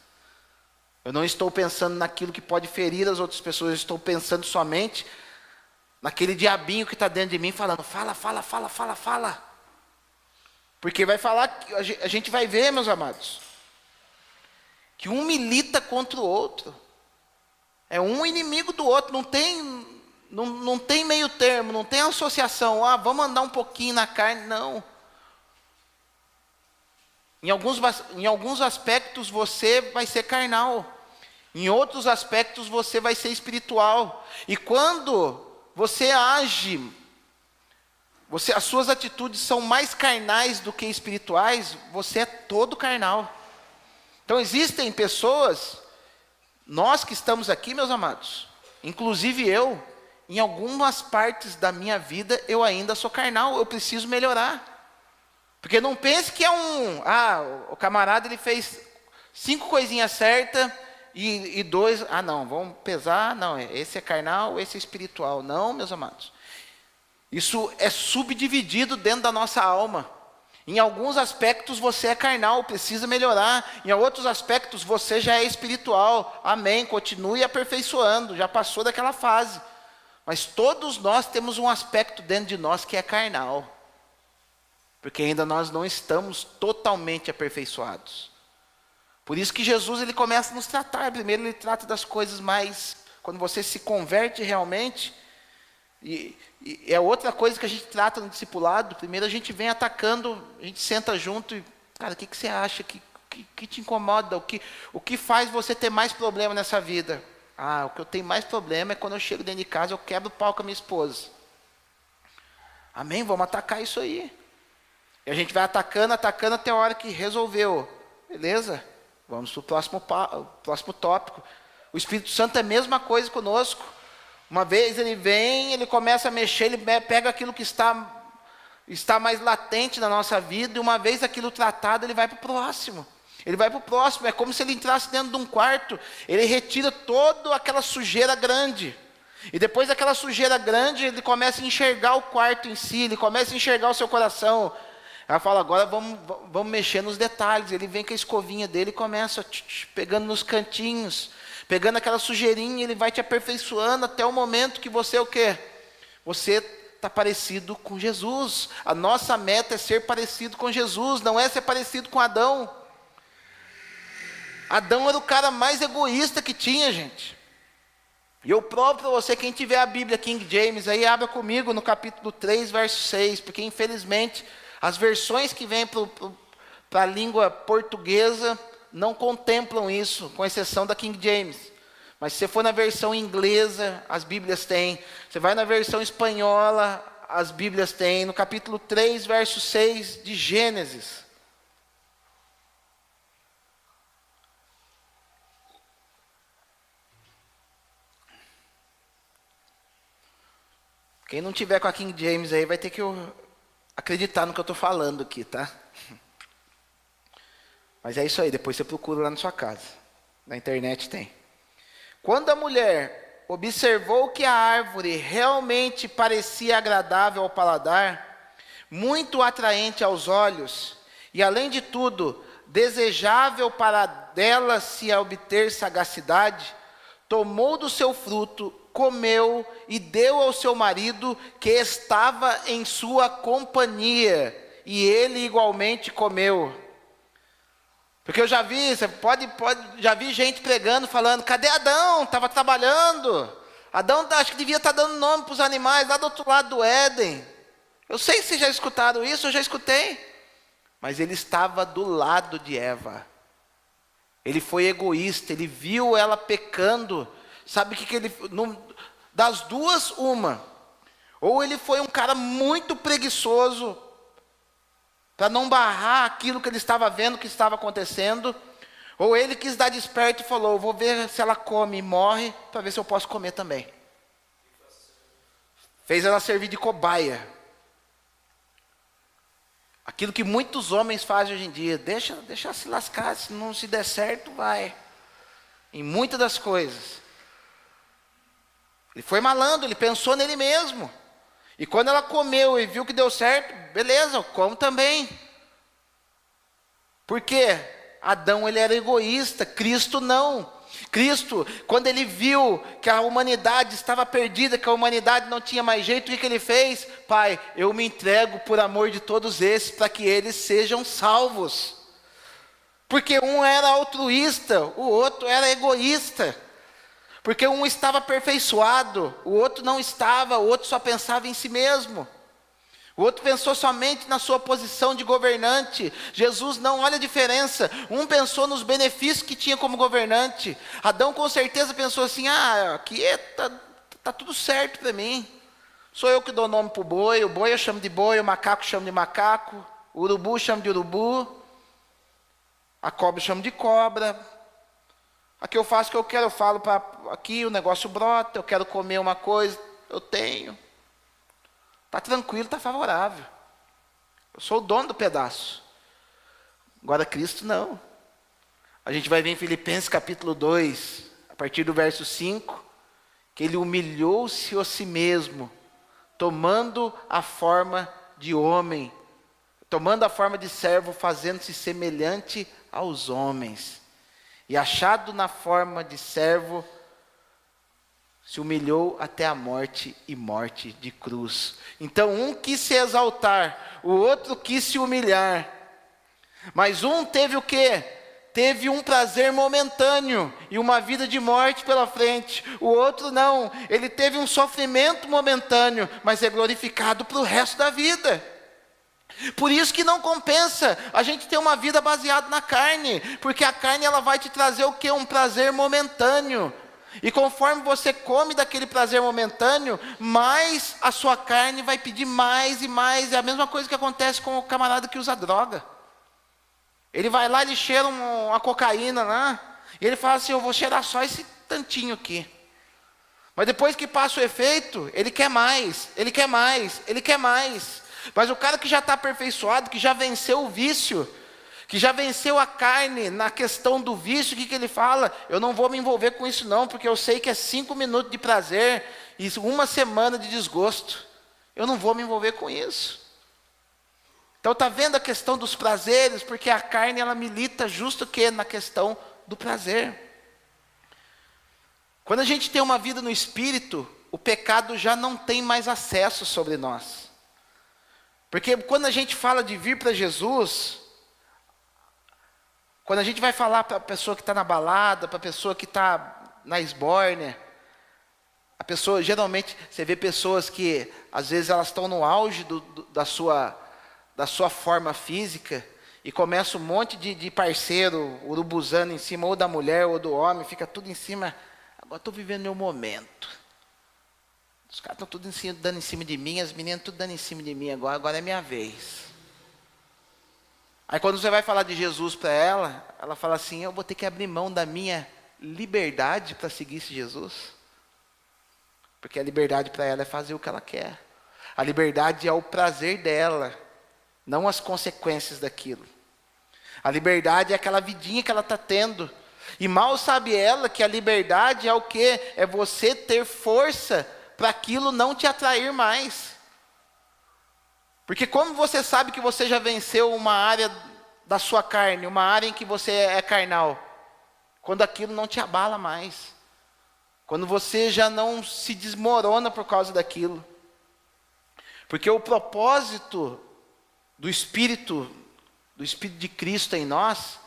Eu não estou pensando naquilo que pode ferir as outras pessoas, eu estou pensando somente naquele diabinho que está dentro de mim falando, fala. Porque vai falar, a gente vai ver, meus amados, que um milita contra o outro. É um inimigo do outro, não tem meio termo, não tem associação. Vamos andar um pouquinho na carne, não. Em alguns aspectos você vai ser carnal. Em outros aspectos você vai ser espiritual. E quando você age, as suas atitudes são mais carnais do que espirituais, você é todo carnal. Então existem pessoas, nós que estamos aqui, meus amados, inclusive eu, em algumas partes da minha vida eu ainda sou carnal, eu preciso melhorar. Porque não pense que é o camarada ele fez 5 coisinhas certas e 2, não, vamos pesar, não, esse é carnal, esse é espiritual. Não, meus amados. Isso é subdividido dentro da nossa alma. Em alguns aspectos você é carnal, precisa melhorar. Em outros aspectos você já é espiritual. Amém, continue aperfeiçoando, já passou daquela fase. Mas todos nós temos um aspecto dentro de nós que é carnal. Porque ainda nós não estamos totalmente aperfeiçoados. Por isso que Jesus ele começa a nos tratar. Primeiro ele trata das coisas mais... Quando você se converte realmente... E é outra coisa que a gente trata no discipulado. Primeiro a gente vem atacando, a gente senta junto e... Cara, o que você acha? Que te incomoda? O que faz você ter mais problema nessa vida? O que eu tenho mais problema é quando eu chego dentro de casa, eu quebro o pau com a minha esposa. Amém? Vamos atacar isso aí. E a gente vai atacando até a hora que resolveu. Beleza? Vamos para o próximo tópico. O Espírito Santo é a mesma coisa conosco. Uma vez ele vem, ele começa a mexer, ele pega aquilo que está mais latente na nossa vida, e uma vez aquilo tratado, ele vai para o próximo. Ele vai para o próximo, é como se ele entrasse dentro de um quarto, ele retira toda aquela sujeira grande. E depois daquela sujeira grande, ele começa a enxergar o quarto em si, ele começa a enxergar o seu coração. Ela fala, agora vamos mexer nos detalhes. Ele vem com a escovinha dele e começa pegando nos cantinhos, pegando aquela sujeirinha, ele vai te aperfeiçoando até o momento que você o quê? Você está parecido com Jesus. A nossa meta é ser parecido com Jesus, não é ser parecido com Adão. Adão era o cara mais egoísta que tinha, gente. E eu provo para você, quem tiver a Bíblia King James, aí abra comigo no capítulo 3, verso 6, porque infelizmente as versões que vêm para a língua portuguesa não contemplam isso, com exceção da King James. Mas se você for na versão inglesa, as Bíblias têm. Você vai na versão espanhola, as Bíblias têm. No capítulo 3, verso 6 de Gênesis. Quem não tiver com a King James aí vai ter que acreditar no que eu estou falando aqui, tá? Mas é isso aí, depois você procura lá na sua casa. Na internet tem. Quando a mulher observou que a árvore realmente parecia agradável ao paladar, muito atraente aos olhos, e além de tudo, desejável para dela se obter sagacidade, tomou do seu fruto, comeu e deu ao seu marido que estava em sua companhia, e ele igualmente comeu. Porque eu já vi, já vi gente pregando, falando, cadê Adão? Estava trabalhando. Adão acho que devia estar dando nome para os animais lá do outro lado do Éden. Eu sei que vocês já escutaram isso, eu já escutei. Mas ele estava do lado de Eva. Ele foi egoísta, ele viu ela pecando. Sabe o que ele... das duas, uma. Ou ele foi um cara muito preguiçoso, para não barrar aquilo que ele estava vendo que estava acontecendo. Ou ele quis dar desperto e falou, vou ver se ela come e morre, para ver se eu posso comer também. Fez ela servir de cobaia. Aquilo que muitos homens fazem hoje em dia, deixa se lascar, se não se der certo, vai. Em muitas das coisas. Ele foi malandro, ele pensou nele mesmo. E quando ela comeu e viu que deu certo, beleza, eu como também. Por quê? Adão, ele era egoísta, Cristo não. Cristo, quando ele viu que a humanidade estava perdida, que a humanidade não tinha mais jeito, o que ele fez? Pai, eu me entrego por amor de todos esses, para que eles sejam salvos. Porque um era altruísta, o outro era egoísta. Porque um estava aperfeiçoado, o outro não estava, o outro só pensava em si mesmo. O outro pensou somente na sua posição de governante. Jesus não, olha a diferença. Um pensou nos benefícios que tinha como governante. Adão com certeza pensou assim, aqui tá tudo certo para mim. Sou eu que dou nome para o boi eu chamo de boi, o macaco chamo de macaco, o urubu chamo de urubu, a cobra chamo de cobra. Aqui eu faço o que eu quero, eu falo aqui, o negócio brota, eu quero comer uma coisa, eu tenho. Está tranquilo, está favorável. Eu sou o dono do pedaço. Agora Cristo não. A gente vai ver em Filipenses capítulo 2, a partir do verso 5, que ele humilhou-se a si mesmo, tomando a forma de homem, tomando a forma de servo, fazendo-se semelhante aos homens. E achado na forma de servo, se humilhou até a morte e morte de cruz. Então um quis se exaltar, o outro quis se humilhar. Mas um teve o quê? Teve um prazer momentâneo e uma vida de morte pela frente. O outro não, ele teve um sofrimento momentâneo, mas é glorificado para o resto da vida. Por isso que não compensa a gente ter uma vida baseada na carne, porque a carne ela vai te trazer o quê? Um prazer momentâneo. E conforme você come daquele prazer momentâneo, mais a sua carne vai pedir mais e mais. É a mesma coisa que acontece com o camarada que usa droga. Ele vai lá, ele cheira uma cocaína lá, e ele fala assim, eu vou cheirar só esse tantinho aqui. Mas depois que passa o efeito, ele quer mais, ele quer mais, ele quer mais. Mas o cara que já está aperfeiçoado, que já venceu o vício, que já venceu a carne na questão do vício, o que ele fala? Eu não vou me envolver com isso não, porque eu sei que é 5 minutos de prazer e 1 semana de desgosto. Eu não vou me envolver com isso. Então está vendo a questão dos prazeres, porque a carne ela milita justo que na questão do prazer. Quando a gente tem uma vida no Espírito, o pecado já não tem mais acesso sobre nós. Porque quando a gente fala de vir para Jesus, quando a gente vai falar para a pessoa que está na balada, para a pessoa que está na esbórnia, a pessoa, geralmente, você vê pessoas que, às vezes, elas estão no auge da sua forma física, e começa um monte de parceiro, urubuzando em cima, ou da mulher, ou do homem, fica tudo em cima. Agora estou vivendo meu momento. Os caras estão tudo dando em cima de mim, as meninas tudo dando em cima de mim, agora é minha vez. Aí quando você vai falar de Jesus para ela fala assim, eu vou ter que abrir mão da minha liberdade para seguir esse Jesus. Porque a liberdade para ela é fazer o que ela quer. A liberdade é o prazer dela, não as consequências daquilo. A liberdade é aquela vidinha que ela está tendo. E mal sabe ela que a liberdade é o quê? É você ter força para aquilo não te atrair mais. Porque como você sabe que você já venceu uma área da sua carne, uma área em que você é carnal? Quando aquilo não te abala mais. Quando você já não se desmorona por causa daquilo. Porque o propósito do Espírito de Cristo em nós,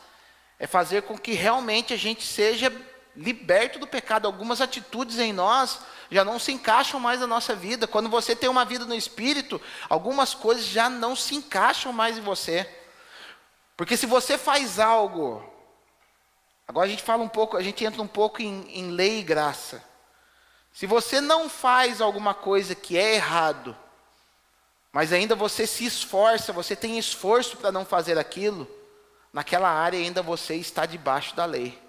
é fazer com que realmente a gente seja liberto do pecado. Algumas atitudes em nós já não se encaixam mais na nossa vida. Quando você tem uma vida no Espírito, algumas coisas já não se encaixam mais em você. Porque se você faz algo, agora a gente entra um pouco em lei e graça. Se você não faz alguma coisa que é errado, mas ainda você se esforça, você tem esforço para não fazer aquilo, naquela área ainda você está debaixo da lei.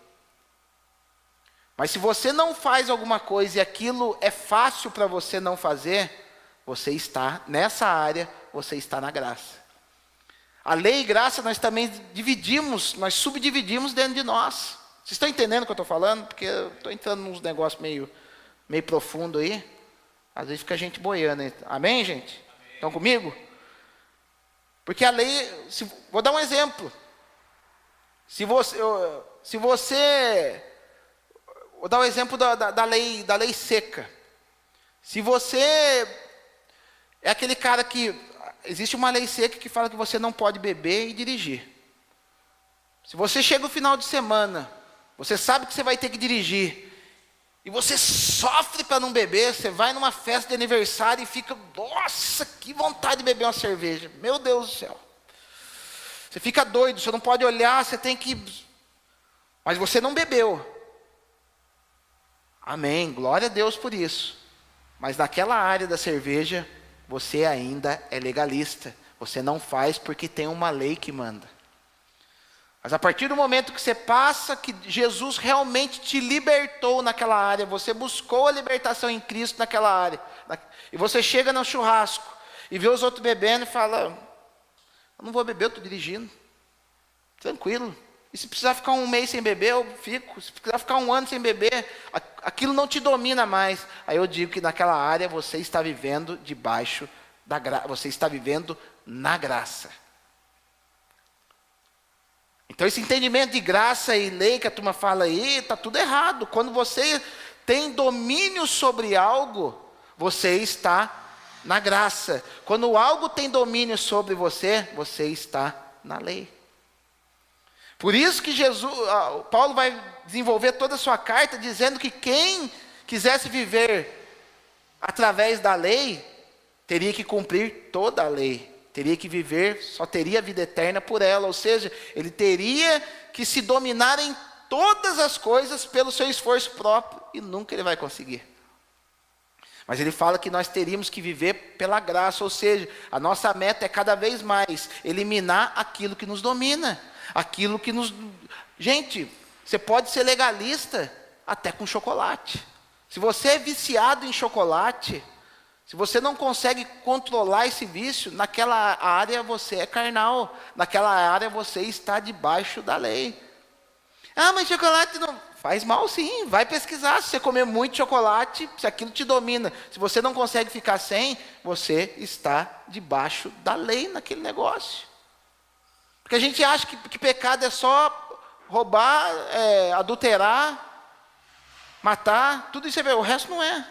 Mas se você não faz alguma coisa e aquilo é fácil para você não fazer, você está nessa área, você está na graça. A lei e graça nós também nós subdividimos dentro de nós. Vocês estão entendendo o que eu estou falando? Porque eu estou entrando nos negócios meio profundo aí. Às vezes fica gente boiando. Amém, gente? Estão comigo? Porque a lei, vou dar um exemplo. Vou dar um exemplo da lei seca. Se você é aquele cara que, existe uma lei seca que fala que você não pode beber e dirigir. Se você chega no final de semana, você sabe que você vai ter que dirigir, e você sofre para não beber, você vai numa festa de aniversário e fica, nossa, que vontade de beber uma cerveja. Meu Deus do céu. Você fica doido, você não pode olhar, você tem que... Mas você não bebeu. Amém, glória a Deus por isso. Mas naquela área da cerveja, você ainda é legalista. Você não faz porque tem uma lei que manda. Mas a partir do momento que você passa, que Jesus realmente te libertou naquela área, você buscou a libertação em Cristo naquela área, e você chega no churrasco, e vê os outros bebendo e fala, eu não vou beber, eu estou dirigindo, tranquilo. E se precisar ficar um mês sem beber, eu fico. Se precisar ficar um ano sem beber, aquilo não te domina mais. Aí eu digo que naquela área você está vivendo debaixo da graça, você está vivendo na graça. Então esse entendimento de graça e lei que a turma fala aí, está tudo errado. Quando você tem domínio sobre algo, você está na graça. Quando algo tem domínio sobre você, você está na lei. Por isso que Paulo vai desenvolver toda a sua carta dizendo que quem quisesse viver através da lei, teria que cumprir toda a lei. Teria que viver, só teria a vida eterna por ela. Ou seja, ele teria que se dominar em todas as coisas pelo seu esforço próprio, e nunca ele vai conseguir. Mas ele fala que nós teríamos que viver pela graça, ou seja, a nossa meta é cada vez mais eliminar aquilo que nos domina. Aquilo que nos... Gente, você pode ser legalista até com chocolate. Se você é viciado em chocolate, se você não consegue controlar esse vício, naquela área você é carnal. Naquela área você está debaixo da lei. Ah, mas chocolate não... Faz mal sim, vai pesquisar. Se você comer muito chocolate, se aquilo te domina, se você não consegue ficar sem, você está debaixo da lei naquele negócio. Porque a gente acha que pecado é só roubar, adulterar, matar, tudo isso é verdade. O resto não é.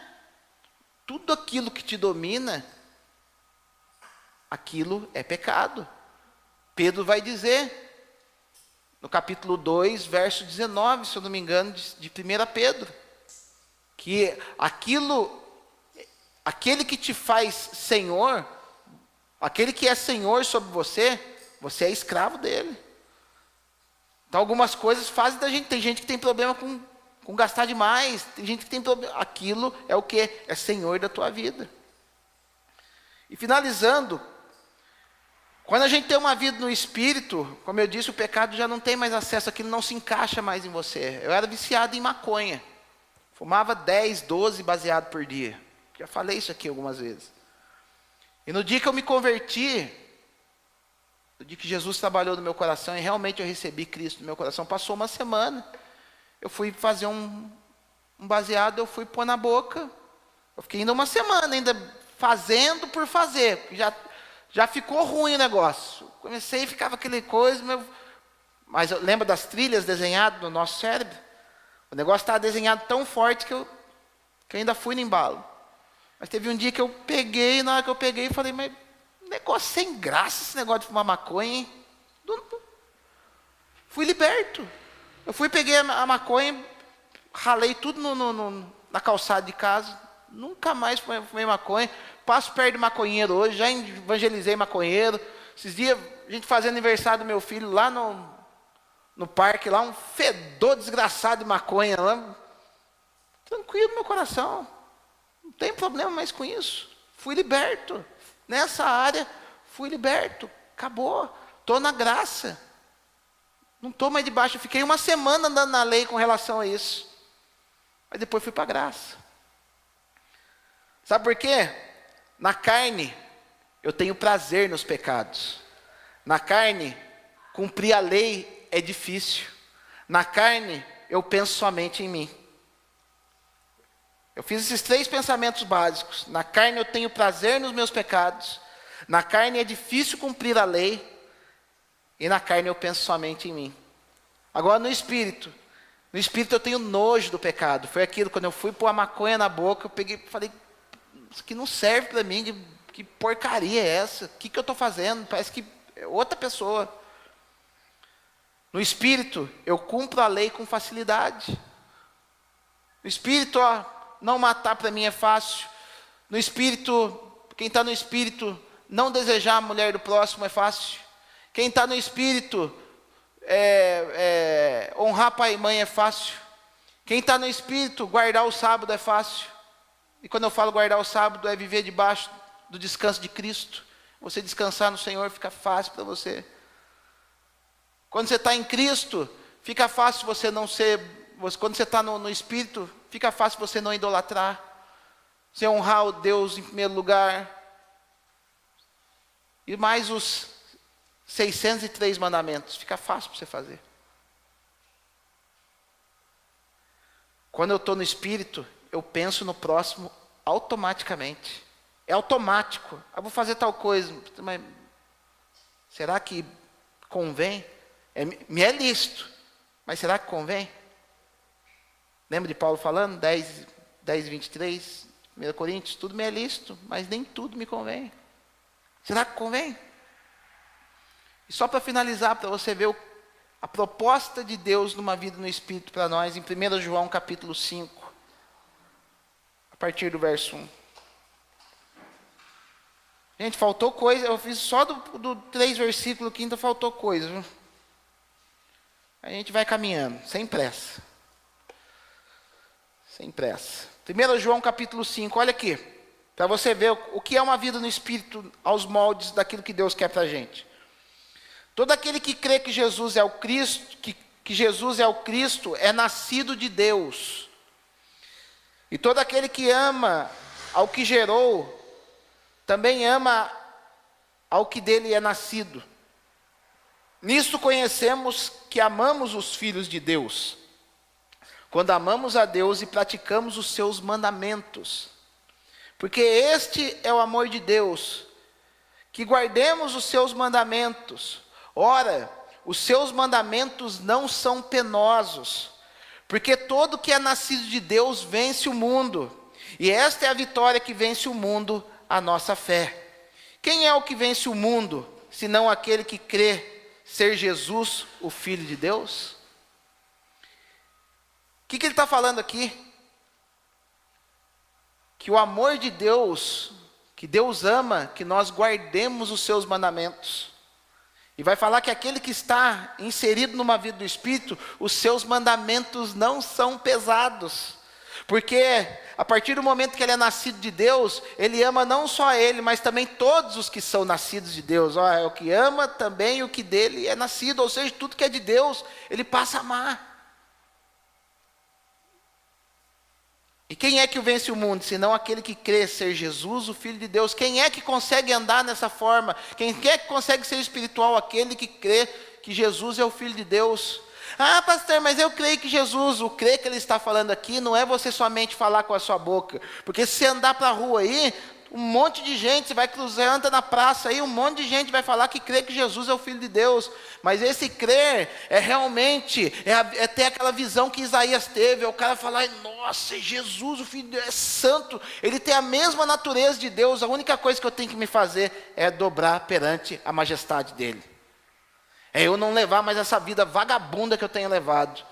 Tudo aquilo que te domina, aquilo é pecado. Pedro vai dizer, no capítulo 2, verso 19, se eu não me engano, de 1 Pedro, que aquele que te faz senhor, aquele que é senhor sobre você, você é escravo dele. Então algumas coisas fazem da gente, tem gente que tem problema com gastar demais, tem gente que tem problema, aquilo é o que? É senhor da tua vida. E finalizando, quando a gente tem uma vida no Espírito, como eu disse, o pecado já não tem mais acesso, aquilo não se encaixa mais em você. Eu era viciado em maconha, fumava 10, 12 baseado por dia, já falei isso aqui algumas vezes. E no dia que eu me converti, no dia que Jesus trabalhou no meu coração, e realmente eu recebi Cristo no meu coração, passou uma semana, eu fui fazer um baseado, eu fui pôr na boca, eu fiquei ainda uma semana, ainda fazendo por fazer, já ficou ruim o negócio. Comecei e ficava aquele coisa, mas eu lembro das trilhas desenhadas no nosso cérebro, o negócio estava desenhado tão forte que eu ainda fui no embalo. Mas teve um dia que eu peguei, na hora que eu peguei, falei, mas negócio sem graça esse negócio de fumar maconha, hein? Fui liberto. Eu fui, peguei a maconha, ralei tudo na calçada de casa, nunca mais fumei maconha, passo perto de maconheiro hoje, já evangelizei maconheiro. Esses dias, a gente fazendo aniversário do meu filho lá no parque, lá um fedor desgraçado de maconha, lá. Tranquilo no meu coração, não tem problema mais com isso. Fui liberto, nessa área, fui liberto, acabou, estou na graça. Não estou mais debaixo, eu fiquei uma semana andando na lei com relação a isso. Mas depois fui para a graça. Sabe por quê? Na carne, eu tenho prazer nos pecados. Na carne, cumprir a lei é difícil. Na carne, eu penso somente em mim. Eu fiz esses 3 pensamentos básicos. Na carne eu tenho prazer nos meus pecados. Na carne é difícil cumprir a lei. E na carne eu penso somente em mim. Agora no espírito eu tenho nojo do pecado. Foi aquilo, quando eu fui pôr a maconha na boca, eu peguei e falei, isso aqui não serve para mim, que porcaria é essa? O que eu estou fazendo? Parece que é outra pessoa. No espírito, eu cumpro a lei com facilidade. No espírito, não matar para mim é fácil. No espírito, quem está no espírito, não desejar a mulher do próximo é fácil. Quem está no espírito, honrar pai e mãe é fácil. Quem está no espírito, guardar o sábado é fácil. E quando eu falo guardar o sábado, é viver debaixo do descanso de Cristo. Você descansar no Senhor fica fácil para você. Quando você está em Cristo, fica fácil você não ser... Quando você está no espírito, fica fácil você não idolatrar. Você honrar o Deus em primeiro lugar. E mais os 603 mandamentos. Fica fácil para você fazer. Quando eu estou no espírito, eu penso no próximo automaticamente. É automático. Eu vou fazer tal coisa. Mas será que convém? Me é lícito. Mas será que convém? Lembra de Paulo falando? 10, 23, 1 Coríntios, tudo me é lícito, mas nem tudo me convém. Será que convém? E só para finalizar, para você ver a proposta de Deus numa vida no Espírito para nós, em 1 João capítulo 5, a partir do verso 1. Gente, faltou coisa, eu fiz só do 3 versículos aqui, então faltou coisa. Viu? A gente vai caminhando, sem pressa. Sem pressa. 1 João capítulo 5, olha aqui. Para você ver o que é uma vida no Espírito aos moldes daquilo que Deus quer para a gente. Todo aquele que crê que Jesus é o Cristo, que Jesus é o Cristo, é nascido de Deus. E todo aquele que ama ao que gerou, também ama ao que dele é nascido. Nisto conhecemos que amamos os filhos de Deus, quando amamos a Deus e praticamos os seus mandamentos. Porque este é o amor de Deus, que guardemos os seus mandamentos. Ora, os seus mandamentos não são penosos, porque todo que é nascido de Deus vence o mundo. E esta é a vitória que vence o mundo, a nossa fé. Quem é o que vence o mundo, senão aquele que crê ser Jesus, o Filho de Deus? O que ele está falando aqui? Que o amor de Deus, que Deus ama, que nós guardemos os seus mandamentos. E vai falar que aquele que está inserido numa vida do Espírito, os seus mandamentos não são pesados. Porque a partir do momento que ele é nascido de Deus, ele ama não só ele, mas também todos os que são nascidos de Deus. É o que ama também o que dele é nascido, ou seja, tudo que é de Deus, ele passa a amar. E quem é que vence o mundo, senão aquele que crê ser Jesus, o Filho de Deus? Quem é que consegue andar nessa forma? Quem é que consegue ser espiritual? Aquele que crê que Jesus é o Filho de Deus. Ah, pastor, mas eu creio que Jesus, o crer que ele está falando aqui, não é você somente falar com a sua boca. Porque se você andar para a rua aí, um monte de gente, você vai cruzar, anda na praça aí, um monte de gente vai falar que crê que Jesus é o Filho de Deus. Mas esse crer é realmente, é ter aquela visão que Isaías teve, é o cara falar, nossa, Jesus, o Filho de Deus, é santo, ele tem a mesma natureza de Deus, a única coisa que eu tenho que me fazer é dobrar perante a majestade dele. É eu não levar mais essa vida vagabunda que eu tenho levado.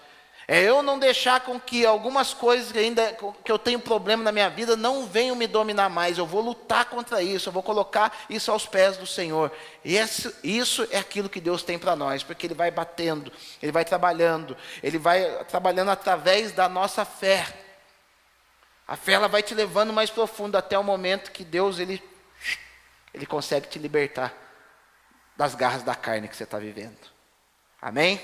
É eu não deixar com que algumas coisas ainda que eu tenho problema na minha vida não venham me dominar mais. Eu vou lutar contra isso, eu vou colocar isso aos pés do Senhor. E isso é aquilo que Deus tem para nós, porque Ele vai batendo, Ele vai trabalhando através da nossa fé. A fé ela vai te levando mais profundo até o momento que Deus ele consegue te libertar das garras da carne que você está vivendo. Amém?